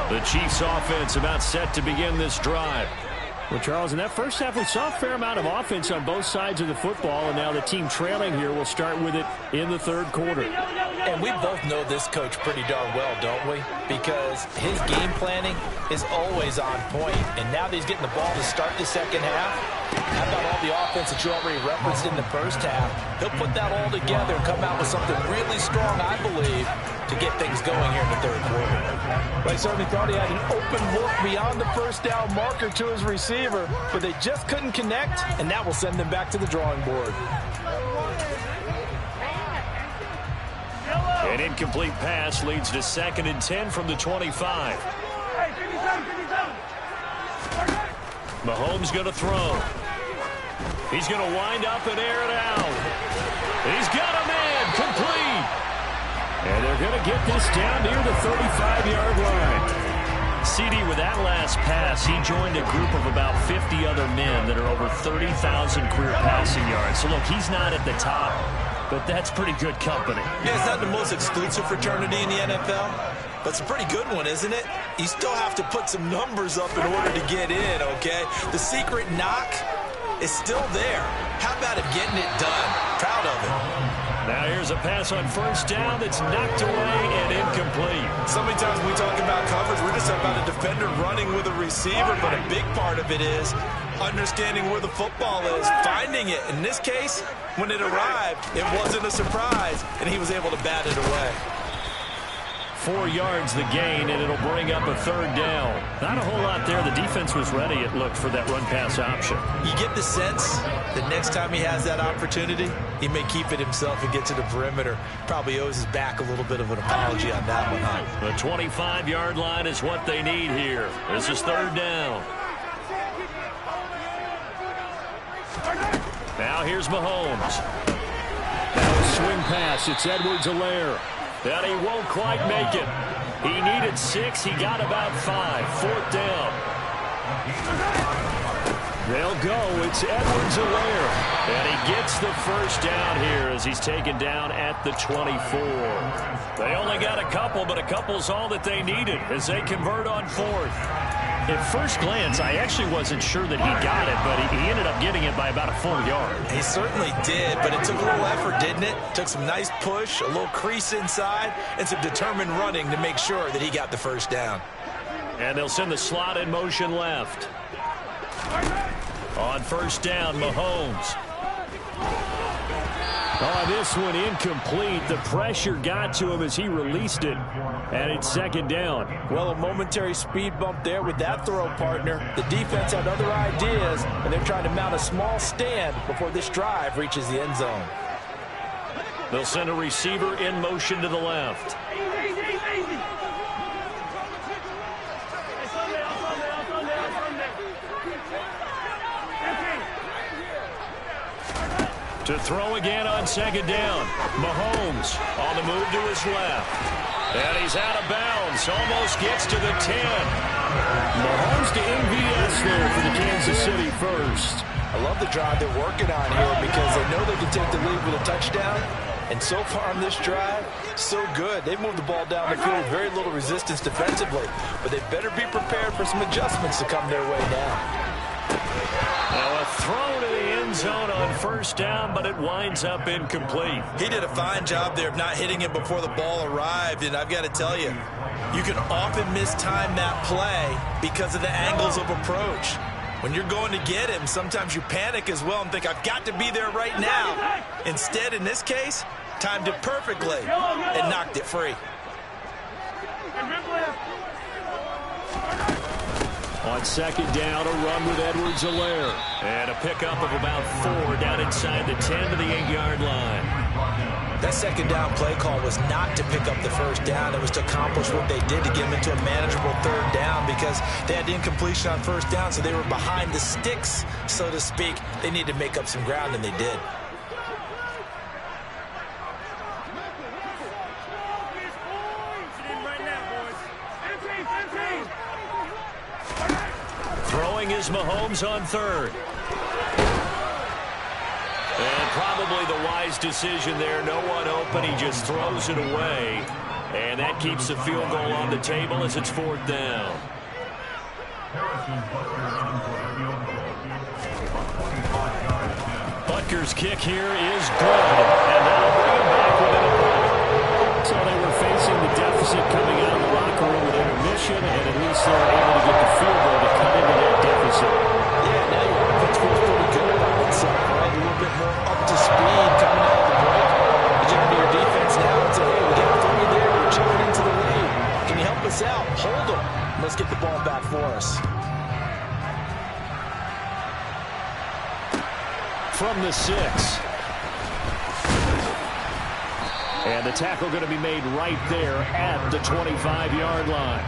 S6: The Chiefs offense about set to begin this drive. Well, Charles, in that first half, we saw a fair amount of offense on both sides of the football, and now the team trailing here will start with it in the third quarter.
S7: And we both know this coach pretty darn well, don't we? Because his game planning is always on point, and now that he's getting the ball to start the second half, how about all the offense that you already referenced in the first half? He'll put that all together and come out with something really strong, I believe, to get things going here in the third quarter. Well, he certainly thought he had an open look beyond the first down marker to his receiver, but they just couldn't connect, and that will send them back to the drawing board.
S6: An incomplete pass leads to 2nd and 10 from the 25. Mahomes going to throw. He's going to wind up and air it out. He's got a man complete. And they're going to get this down near the 35-yard line. CD, with that last pass, he joined a group of about 50 other men that are over 30,000 career passing yards. So, look, he's not at the top, but that's pretty good company.
S7: Yeah, it's not the most exclusive fraternity in the NFL, but it's a pretty good one, isn't it? You still have to put some numbers up in order to get in, okay? The secret knock is still there. How about him getting it done? Proud of it.
S6: Now here's a pass on first down that's knocked away and incomplete.
S7: So many times we talk about coverage, we're just about a defender running with a receiver, but a big part of it is understanding where the football is, finding it. In this case, when it arrived, it wasn't a surprise, and he was able to bat it away.
S6: 4 yards the gain, and it'll bring up a third down. Not a whole lot there. The defense was ready, it looked, for that run-pass option. You get the sense that next time he has that opportunity, he may keep it himself and get to the perimeter. Probably owes his back a little bit of an apology on that one, huh? The 25-yard line is what they need here. This is third down. Now here's Mahomes. Now a swing pass. It's Edwards-Helaire. And he won't quite make it. He needed 6. He got about 5. 4th down. They'll go. It's Edwards-Helaire. And he gets the first down here as he's taken down at the 24. They only got a couple, but a couple's all that they needed as they convert on 4th. At first glance, I actually wasn't sure that he got it, but he ended up getting it by about a full yard. He certainly did, but it took a little effort, didn't it? Took some nice push, a little crease inside, and some determined running to make sure that he got the first down. And they'll send the slot in motion left. On first down, Mahomes. Oh, this one incomplete. The pressure got to him as he released it. And it's second down. Well, a momentary speed bump there with that throw, partner. The defense had other ideas, and they're trying to mount a small stand before this drive reaches the end zone. They'll send a receiver in motion to the left. To throw again on second down. Mahomes on the move to his left. And he's out of bounds. Almost gets to the 10. Mahomes to MVS
S8: Kansas City first.
S7: I love the drive they're working on here because they know they can take the lead with a touchdown. And so far on this drive, so good. They've moved the ball down the field with very little resistance defensively. But they better be prepared for some adjustments to come their way now.
S6: Now a throw to the end zone on first down, but it winds up incomplete.
S7: He did a fine job there of not hitting it before the ball arrived. And I've got to tell you, you can often mistime that play because of the angles of approach. When you're going to get him, sometimes you panic as well and think, I've got to be there right now. Instead, in this case, timed it perfectly and knocked it free.
S8: On second down, a run with Edwards-Helaire.
S6: And a pickup of about 4 down inside the 10 to the 8-yard line.
S7: That second down play call was not to pick up the first down. It was to accomplish what they did to get them into a manageable third down because they had the incompletion on first down, so they were behind the sticks, so to speak. They needed to make up some ground, and they did.
S6: Throwing is Mahomes on third. And probably the wise decision there. No one open. He just throws it away. And that keeps the field goal on the table as it's 4th down. Butker's kick here is good. And that'll bring him back within a point.
S8: So they were facing the deficit coming out of the locker room with intermission, and at least they were able to get the field goal to cut into that deficit.
S7: Yeah, now your offense feels pretty good about itself, right? A little bit more up to speed coming out of the break. You jump into your defense now and say, hey, we got 3 there. We're jumping into the lead. Can you help us out? Hold them. Let's get the ball back for us.
S8: From the 6. And the tackle going to be made right there at the 25-yard line.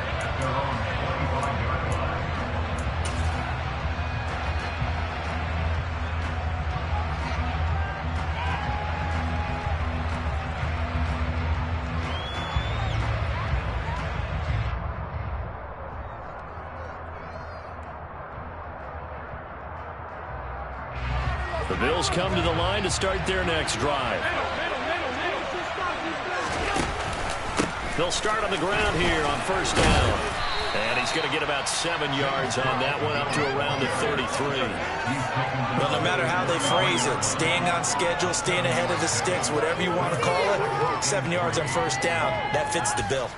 S6: The Bills come to the line to start their next drive. They'll start on the ground here on first down. And he's going to get about 7 yards on that one, up to around the 33.
S7: Well, no matter how they phrase it, staying on schedule, staying ahead of the sticks, whatever you want to call it, 7 yards on first down, that fits the bill.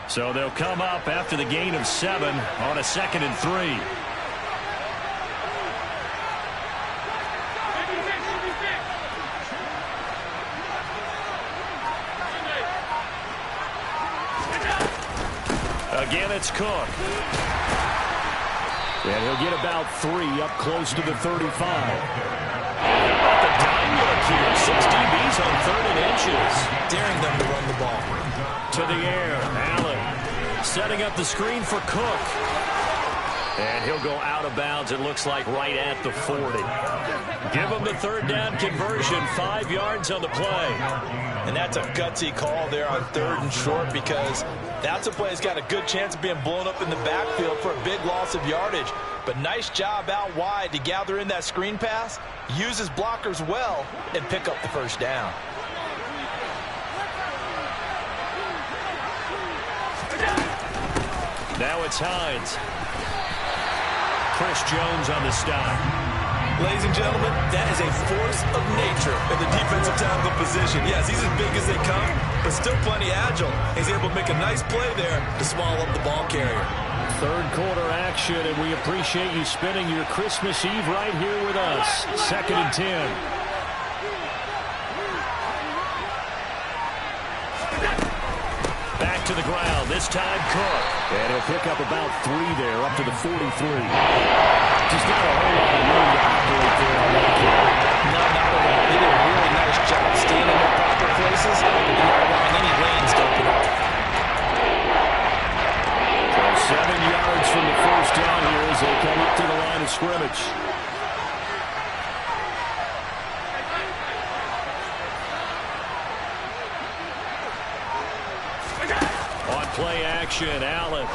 S6: So they'll come up after the gain of 7 on a 2nd and 3. Again, it's Cook.
S8: And he'll get about 3 up close to the 35.
S6: About the dime look here. 6 DBs on 3rd and inches.
S7: Daring them to run the ball.
S6: To the air. Allen setting up the screen for Cook. And he'll go out of bounds, it looks like, right at the 40. Give him the 3rd down conversion. 5 yards on the play.
S7: And that's a gutsy call there on 3rd and short because that's a play that's got a good chance of being blown up in the backfield for a big loss of yardage. But nice job out wide to gather in that screen pass, use his blockers well, and pick up the first down.
S6: Now it's Hines. Chris Jones on the stop.
S7: Ladies and gentlemen, that is a force of nature in the defensive tackle position. Yes, he's as big as they come, but still plenty agile. He's able to make a nice play there to swallow up the ball carrier.
S8: 3rd quarter action, and we appreciate you spending your Christmas Eve right here with us. 2nd and 10.
S6: Back to the ground, this time Cook.
S8: And he'll pick up about 3 there, up to the 43. Just not a whole lot of room to operate there on that kick.
S7: No, not at all. They did a really nice job staying in their proper places and not allowing any lanes to open up.
S8: So 7 yards from the first down here as they come up to the line of scrimmage.
S6: play action. Allen.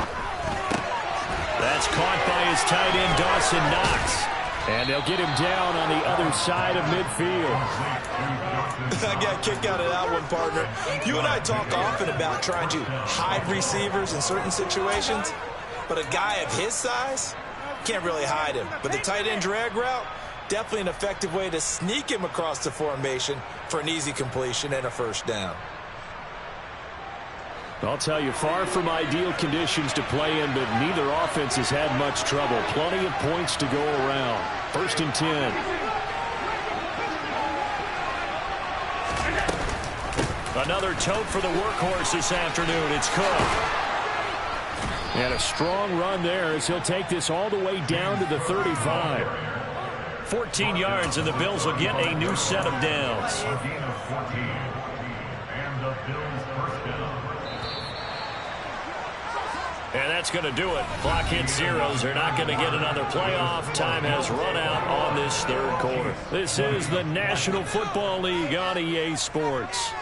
S6: That's caught by his tight end, Dawson Knox. And they'll get him down on the other side of midfield.
S7: I got a kick out of that one, partner. You and I talk often about trying to hide receivers in certain situations, but a guy of his size can't really hide him. But the tight end drag route, definitely an effective way to sneak him across the formation for an easy completion and a first down.
S6: I'll tell you, far from ideal conditions to play in, but neither offense has had much trouble. Plenty of points to go around. 1st and 10. Another tote for the workhorse this afternoon. It's Cook. And a strong run there as he'll take this all the way down to the 35. 14 yards, and the Bills will get a new set of downs. And that's going to do it. Clock hits zeros. They're not going to get another playoff. Time has run out on this third quarter. This is the National Football League on EA Sports.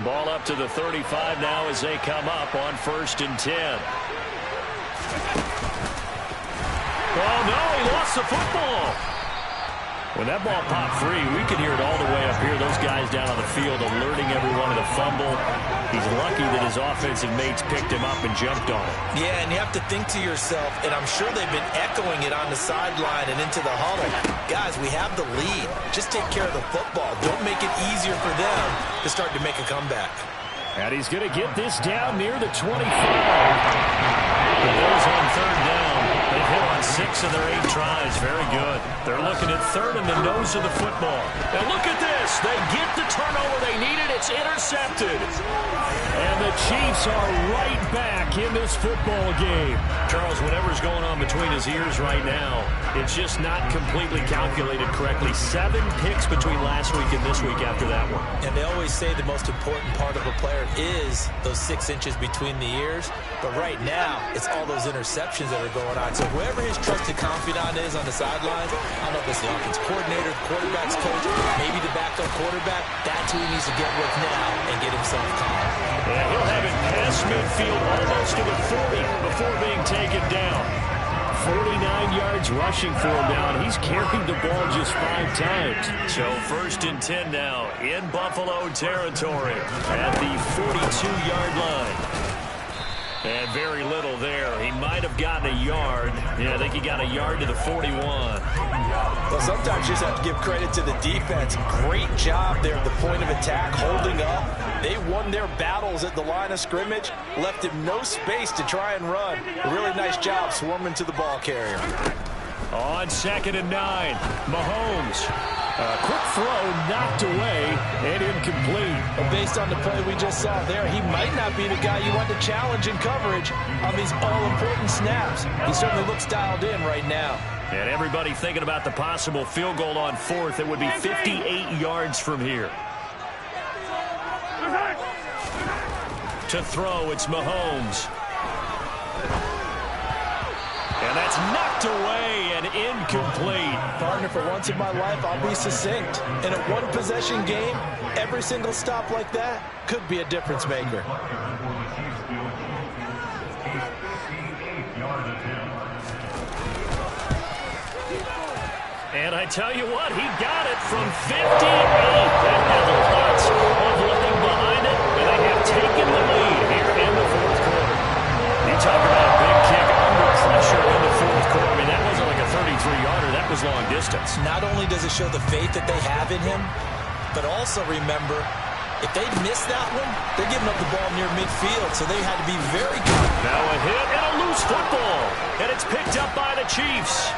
S6: Ball up to the 35 now as they come up on 1st and 10. Oh, no, he lost the football. When that ball popped free, we could hear it all the way up here. Those guys down on the field alerting everyone of the fumble. He's lucky that his offensive mates picked him up and jumped on it.
S7: Yeah, and you have to think to yourself, and I'm sure they've been echoing it on the sideline and into the huddle. Guys, we have the lead. Just take care of the football. Don't make it easier for them to start to make a comeback.
S6: And he's going to get this down near the 25. The Bills on 3rd down. They've hit on 6 of their 8 tries. Very good. They're looking at 3rd in the nose of the football. And look at this. They get the turnover they needed. It's intercepted. And the Chiefs are right back in this football game. Charles, whatever's going on between his ears right now, it's just not completely calculated correctly. 7 picks between last week and this week after that one.
S7: And they always say the most important part of a player is those 6 inches between the ears. But right now, it's all those interceptions that are going on. So whoever his trusted confidant is on the sidelines, I don't know if it's the offense coordinator, the quarterback's coach, maybe the backup quarterback, that's who he needs to get with now and get himself calm.
S6: And he'll have it past midfield almost to the 40 before being taken down. 49 yards rushing for him now, and he's carried the ball just 5 times. So 1st and 10 now in Buffalo territory at the 42-yard line. And very little there. He might have gotten a yard. Yeah, I think he got a yard to the 41.
S7: Well, sometimes you just have to give credit to the defense. Great job there at the point of attack, holding up. They won their battles at the line of scrimmage, left him no space to try and run. A really nice job swarming to the ball carrier.
S6: On 2nd and 9, Mahomes. A quick throw knocked away and incomplete.
S7: But based on the play we just saw there, he might not be the guy you want to challenge in coverage on these all-important snaps. He certainly looks dialed in right now.
S6: And everybody thinking about the possible field goal on 4th. It would be 58 yards from here. To throw, it's Mahomes. And that's knocked away and incomplete.
S7: Partner, for once in my life, I'll be succinct. In a one-possession game, every single stop like that could be a difference maker.
S6: And I tell you what, he got it from 58. That had lots of living behind it, and they have taken the lead here in the 4th quarter. You talk about a big kick under pressure in the 4th quarter. I mean, that wasn't like a 33-yarder. That was long distance.
S7: Not only does it show the faith that they have in him, but also remember, if they miss that one, they're giving up the ball near midfield, so they had to be very good.
S6: Now a hit and a loose football, and it's picked up by the Chiefs.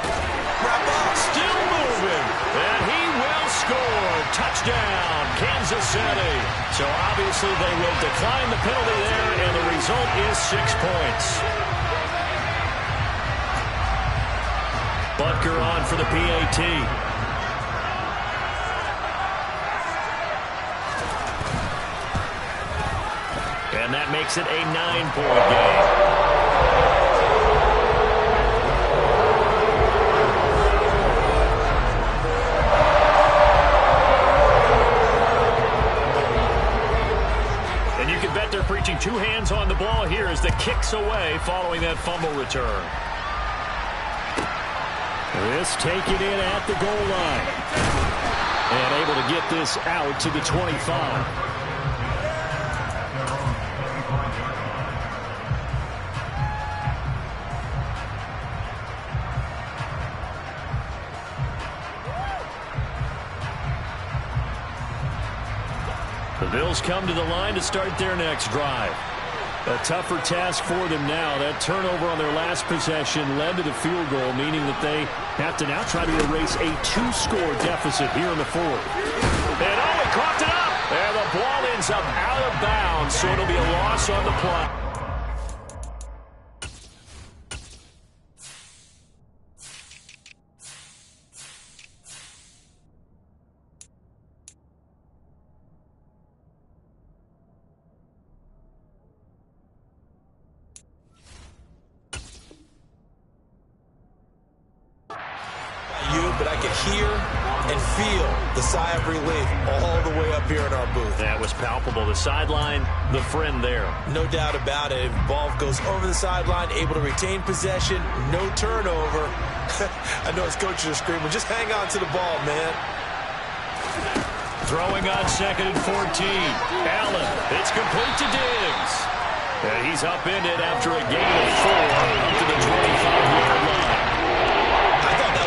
S6: Still moving, and he will score. Touchdown, Kansas City. So obviously they will decline the penalty there, and the result is 6 points. Butker on for the PAT. And that makes it a 9-point game. keeping two hands on the ball here as the kick's away following that fumble return.
S8: This taken in at the goal line. And able to get this out to the 25.
S6: The Bills come to the line to start their next drive. A tougher task for them now. That turnover on their last possession led to the field goal, meaning that they have to now try to erase a 2-score deficit here in the fourth. And he coughed it up. And the ball ends up out of bounds, so it'll be a loss on the play.
S7: But I could hear and feel the sigh of relief all the way up here in our booth.
S6: That was palpable. The sideline, the friend there.
S7: No doubt about it. If the ball goes over the sideline, able to retain possession, no turnover. I know his coaches are screaming, just hang on to the ball, man.
S6: Throwing on 2nd and 14. Allen, it's complete to Diggs. And he's upended after a gain of 4 up to the 25-yard line.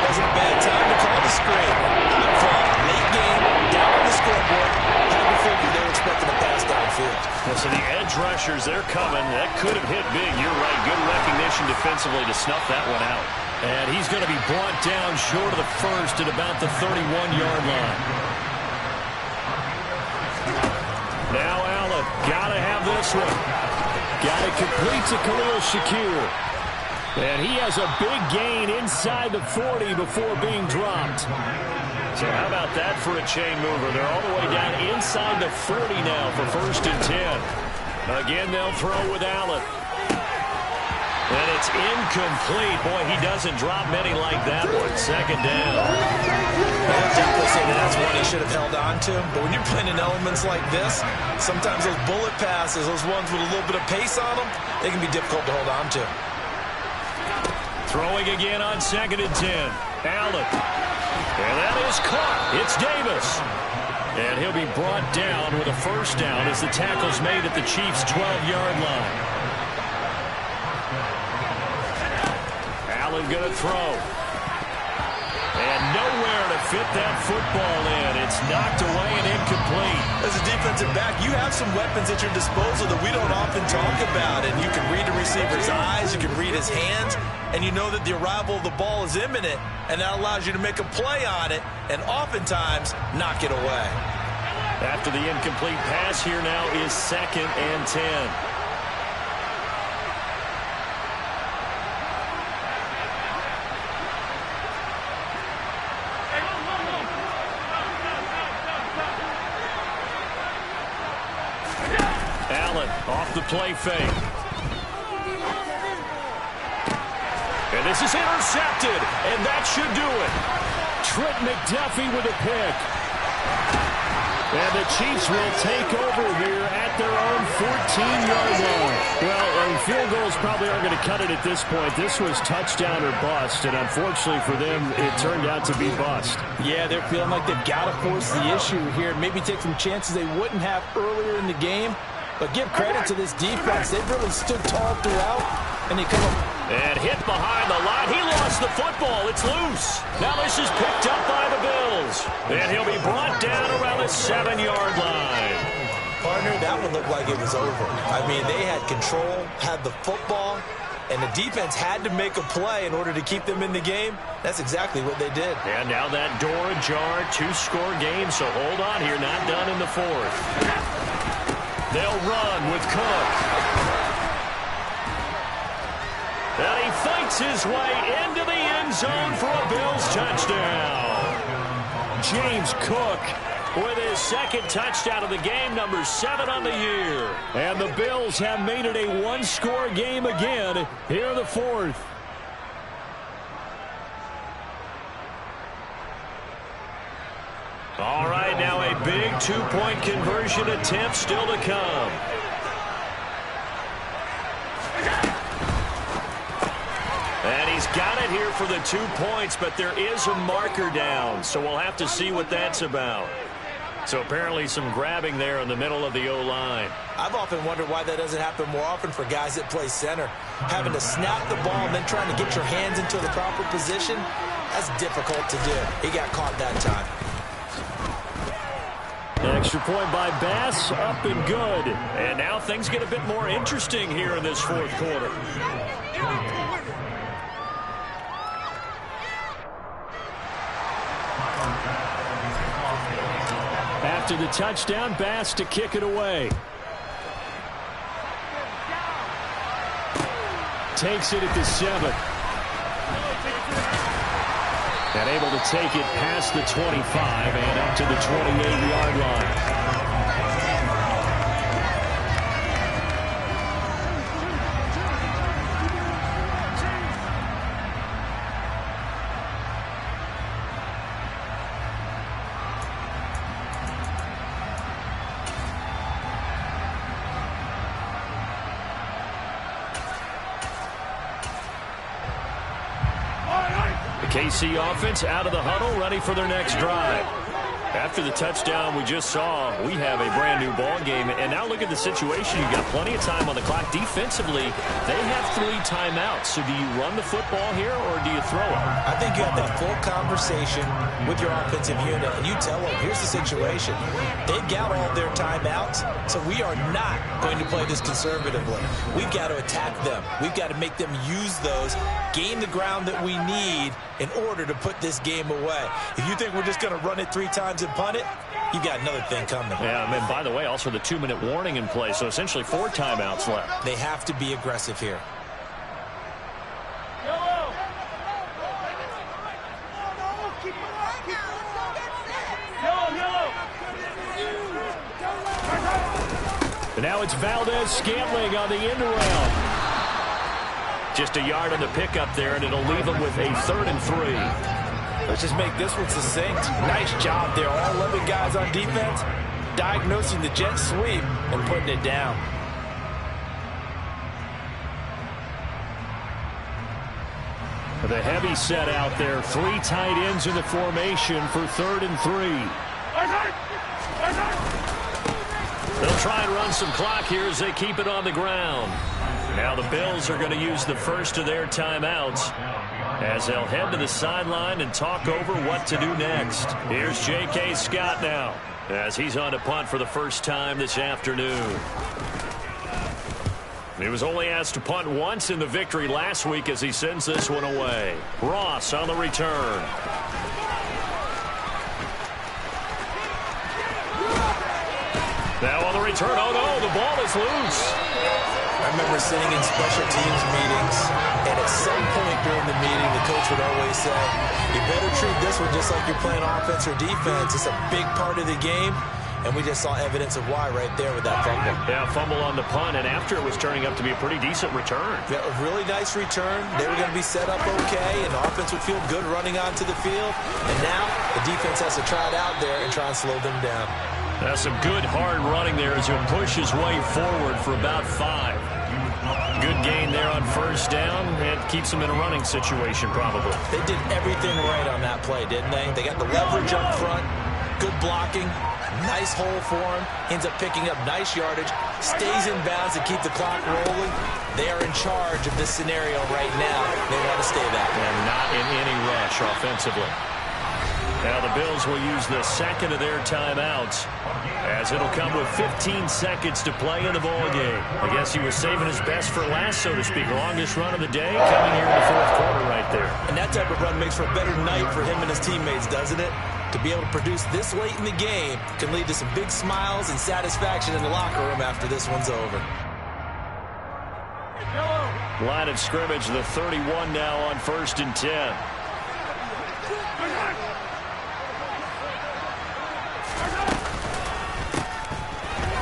S7: Wasn't a bad time to call the screen. Good call. Late game, down on the scoreboard. Had to figure they were expecting a pass downfield.
S6: So the edge rushers, they're coming. That could have hit big. You're right. Good recognition defensively to snuff that one out. And he's going to be brought down short of the first at about the 31-yard line. Now Allen, got to have this one. Got it complete to Khalil Shakir. And he has a big gain inside the 40 before being dropped. So how about that for a chain mover? They're all the way down inside the 40 now for 1st and 10. Again, they'll throw with Allen. And it's incomplete. Boy, he doesn't drop many like that one. 2nd down.
S7: I'll definitely say that's one he should have held on to. But when you're playing in elements like this, sometimes those bullet passes, those ones with a little bit of pace on them, they can be difficult to hold on to.
S6: Throwing again on 2nd and 10. Allen. And that is caught. It's Davis. And he'll be brought down with a 1st down as the tackle's made at the Chiefs' 12-yard line. Allen going to throw. And nowhere to fit that football in. It's knocked away and incomplete.
S7: As a defensive back, you have some weapons at your disposal that we don't often talk about. And you can read the receiver's eyes, you can read his hands, and you know that the arrival of the ball is imminent, and that allows you to make a play on it and oftentimes knock it away.
S6: After the incomplete pass, here now is 2nd and 10. Allen off the play fake. And this is intercepted, and that should do it.
S8: Trent McDuffie with a pick. And the Chiefs will take over here at their own 14-yard line. Well, field goals probably aren't going to cut it at this point. This was touchdown or bust, and unfortunately for them, it turned out to be bust.
S7: Yeah, they're feeling like they've got to force the issue here, maybe take some chances they wouldn't have earlier in the game. But give credit to this defense. They've really stood tall throughout, and they come up.
S6: And hit behind the line. He lost the football. It's loose. Now this is picked up by the Bills. And he'll be brought down around the 7-yard line.
S7: Partner, that one looked like it was over. I mean, they had control, had the football, and the defense had to make a play in order to keep them in the game. That's exactly what they did.
S6: And now that door ajar, 2-score game, so hold on here. Not done in the 4th. They'll run with Cook. And he fights his way into the end zone for a Bills touchdown. James Cook with his 2nd touchdown of the game, number 7 on the year.
S8: And the Bills have made it a 1-score game again here in the 4th.
S6: All right, now a big 2-point conversion attempt still to come. he's got it here for the 2 points, but there is a marker down, so we'll have to see what that's about. So apparently some grabbing there in the middle of the O-line.
S7: I've often wondered why that doesn't happen more often for guys that play center. Having to snap the ball and then trying to get your hands into the proper position, that's difficult to do. He got caught that time.
S6: Extra point by Bass, up and good. And now things get a bit more interesting here in this fourth quarter. After the touchdown, Bass to kick it away. Takes it at the 7. And able to take it past the 25 and up to the 28-yard line. KC offense out of the huddle, ready for their next drive. After the touchdown we just saw, we have a brand new ball game. And now look at the situation. You've got plenty of time on the clock. Defensively, they have 3 timeouts. So do you run the football here or do you throw it?
S7: I think you have that full conversation with your offensive unit, and you tell them, here's the situation. They've got all their timeouts, so we are not going to play this conservatively. We've got to attack them. We've got to make them use those, gain the ground that we need in order to put this game away. If you think we're just going to run it 3 times and punt it, you got another thing coming.
S6: Yeah, and then, by the way, also the 2-minute warning in play, so essentially 4 timeouts left.
S7: They have to be aggressive here.
S6: And now it's Valdez-Scantling on the end around. Just a yard on the pickup there, and it'll leave them with a 3rd and 3.
S7: Let's just make this one succinct. Nice job there. All 11 guys on defense diagnosing the jet sweep and putting it down.
S6: The heavy set out there. 3 tight ends in the formation for 3rd and 3. They'll try and run some clock here as they keep it on the ground. Now the Bills are going to use the first of their timeouts as they'll head to the sideline and talk over what to do next. Here's J.K. Scott now as he's on to punt for the first time this afternoon. He was only asked to punt once in the victory last week as he sends this one away. Ross on the return. Now on the return, oh no, the ball is loose.
S7: I remember sitting in special teams meetings, and at some point during the meeting, the coach would always say, you better treat this one just like you're playing offense or defense. It's a big part of the game, and we just saw evidence of why right there with that fumble.
S6: Yeah, fumble on the punt, and after it was turning up to be a pretty decent return.
S7: Yeah, a really nice return. They were going to be set up okay, and the offense would feel good running onto the field. And now the defense has to try it out there and try and slow them down.
S6: That's some good hard running there as he'll push his way forward for about 5. Good gain there on first down. It keeps him in a running situation probably.
S7: They did everything right on that play, didn't they? They got the leverage up front, good blocking, nice hole for him, ends up picking up nice yardage, stays in bounds to keep the clock rolling. They are in charge of this scenario right now. They want to stay that way.
S6: And not in any rush offensively. Now the Bills will use the second of their timeouts as it'll come with 15 seconds to play in the ball game. I guess he was saving his best for last, so to speak. Longest run of the day coming here in the fourth quarter right there.
S7: And that type of run makes for a better night for him and his teammates, doesn't it? To be able to produce this late in the game can lead to some big smiles and satisfaction in the locker room after this one's over.
S6: Line of scrimmage, the 31 now on 1st and 10.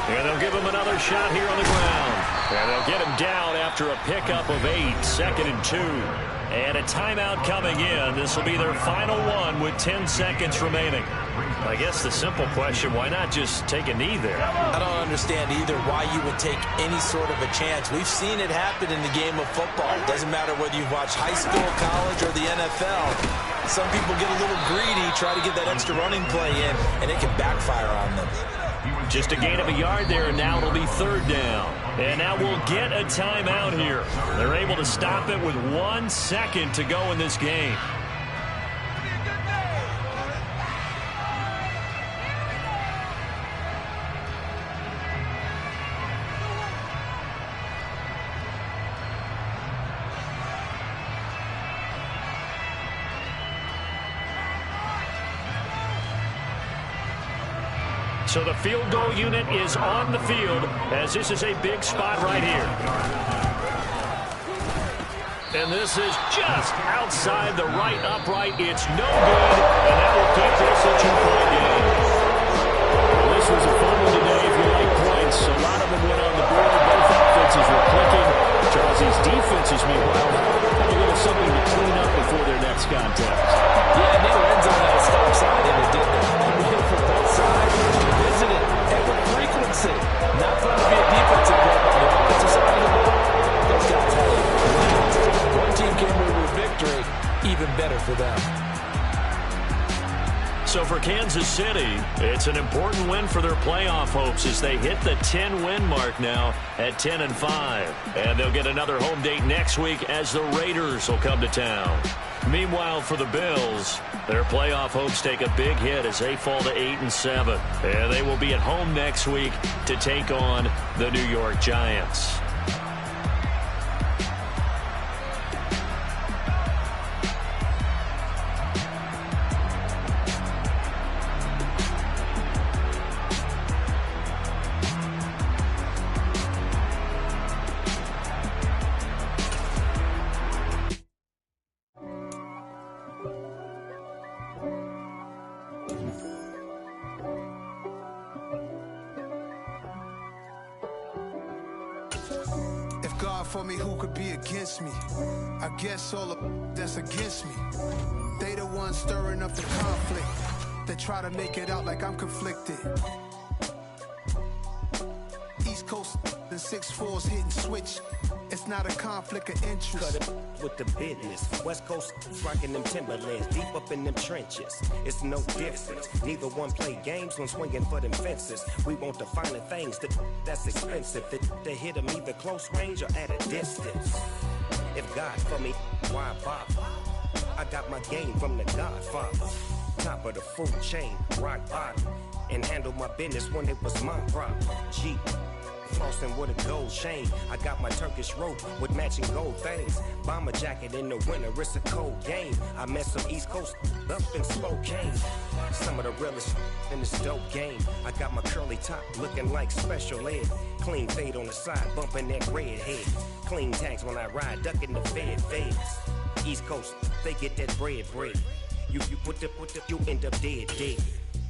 S6: And they'll give him another shot here on the ground. And they'll get him down after a pickup of 8. 2nd and 2. And a timeout coming in. This will be their final one with 10 seconds remaining. I guess the simple question, why not just take a knee there?
S7: I don't understand either why you would take any sort of a chance. We've seen it happen in the game of football. It doesn't matter whether you've watched high school, college, or the NFL. Some people get a little greedy, try to get that extra running play in, and it can backfire on them.
S6: Just a gain of a yard there, and now it'll be third down. And now we'll get a timeout here. They're able to stop it with 1 second to go in this game. So the field goal unit is on the field as this is a big spot right here. And this is just outside the right upright. It's no good, and that will keep this a 2-point game. Well, this was a fun one today if you like points. A lot of them went on the board. Both offenses were clicking. Charles's defenses, meanwhile, have a little something to clean up before their next contest.
S7: Yeah, neither end zone had a stop sign in it, didn't they? For both sides, visit it at with frequency. Not fun to be a defensive player, but the offensive side of the ball, those guys had it. One team came away with victory, even better for them.
S6: So for Kansas City, it's an important win for their playoff hopes as they hit the 10-win mark now at 10-5. And they'll get another home date next week as the Raiders will come to town. Meanwhile, for the Bills, their playoff hopes take a big hit as they fall to 8-7. And they will be at home next week to take on the New York Giants.
S2: For me, who could be against me? I guess all of that's against me. They the ones stirring up the conflict. They try to make it out like I'm conflicted. East Coast and 6'4's hitting switch. It's not a conflict of interest.
S9: Cut it with the business. West Coast rocking them Timberlands, deep up in them trenches. It's no difference. Neither one play games when swinging for them fences. We want the finer things that's expensive. They hit them either close range or at a distance. If God for me, why bother? I got my game from the Godfather. Top of the food chain, rock bottom. And handle my business when it was my problem. Jeep. Flossing with a gold chain. I got my Turkish rope with matching gold things. Bomber jacket in the winter, it's a cold game. I met some East Coast up in Spokane. Some of the realest in this dope game. I got my curly top looking like special ed. Clean fade on the side, bumping that red head. Clean tags when I ride, ducking the feds. East Coast, they get that bread. You put the, you end up dead.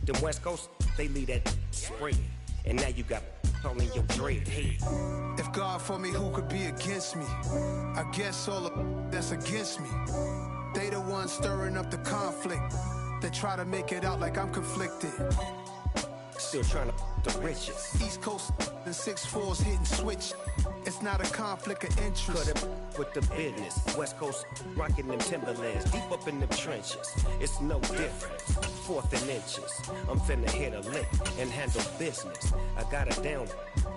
S9: Them West Coast, they leave that spread. And now you got all in your dread head.
S2: If God for me, who could be against me? I guess all of that's against me. They the ones stirring up the conflict. They try to make it out like I'm conflicted.
S9: Still trying to the riches.
S2: East Coast and 6'4's hitting switch. It's not a conflict of interest.
S9: Cut it with the business. West Coast rocking them Timberlands, deep up in them trenches. It's no difference. 4th and inches. I'm finna hit a lick and handle business. I got her down.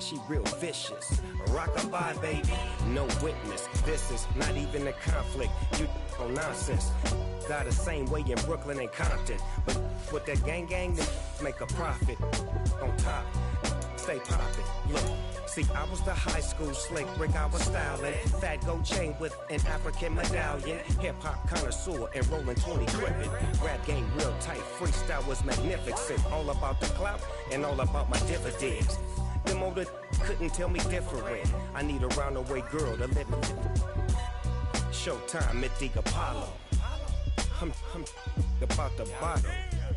S9: She real vicious. Rockabye, baby. No witness. This is not even a conflict. You on nonsense. Got the same way in Brooklyn and Compton. But with that gang, they make a profit. On top, stay poppin'. Look, see, I was the high school slick Rick, I was styling. Fat gold chain with an African medallion. Hip-hop connoisseur and rolling 20 crippin'. Rap game real tight, freestyle was magnificent. All about the clout and all about my dividends. Them older couldn't tell me different. I need a roundaway girl to live in. Showtime, Mythic Apollo. I'm about the bottle.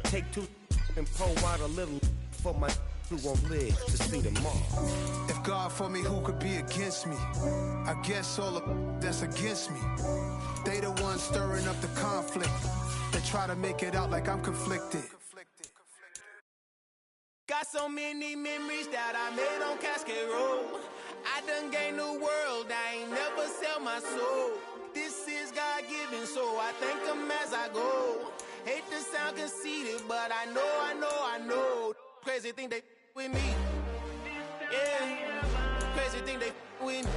S9: Take 2 and pour out a little for my who won't live to see tomorrow.
S2: If God for me, who could be against me? I guess all the that's against me. They the ones stirring up the conflict. They try to make it out like I'm conflicted.
S1: Got so many memories that I made on Cascade Road. I done gained the world, I ain't never sell my soul. This is God-given, so I thank him as I go. Hate to sound conceited, but I know. Crazy thing they with me. Yeah, crazy thing they with me.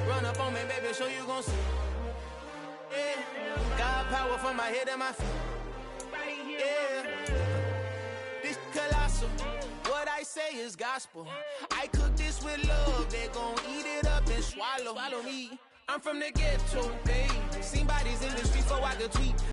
S1: Run up on me, baby, show you gon' see. Yeah, God power from my head and my feet. Yeah, this colossal. What I say is gospel. I cook this with love. They gon' eat it up and swallow me. I'm from the ghetto, baby. Seen bodies in the streets so I could tweet.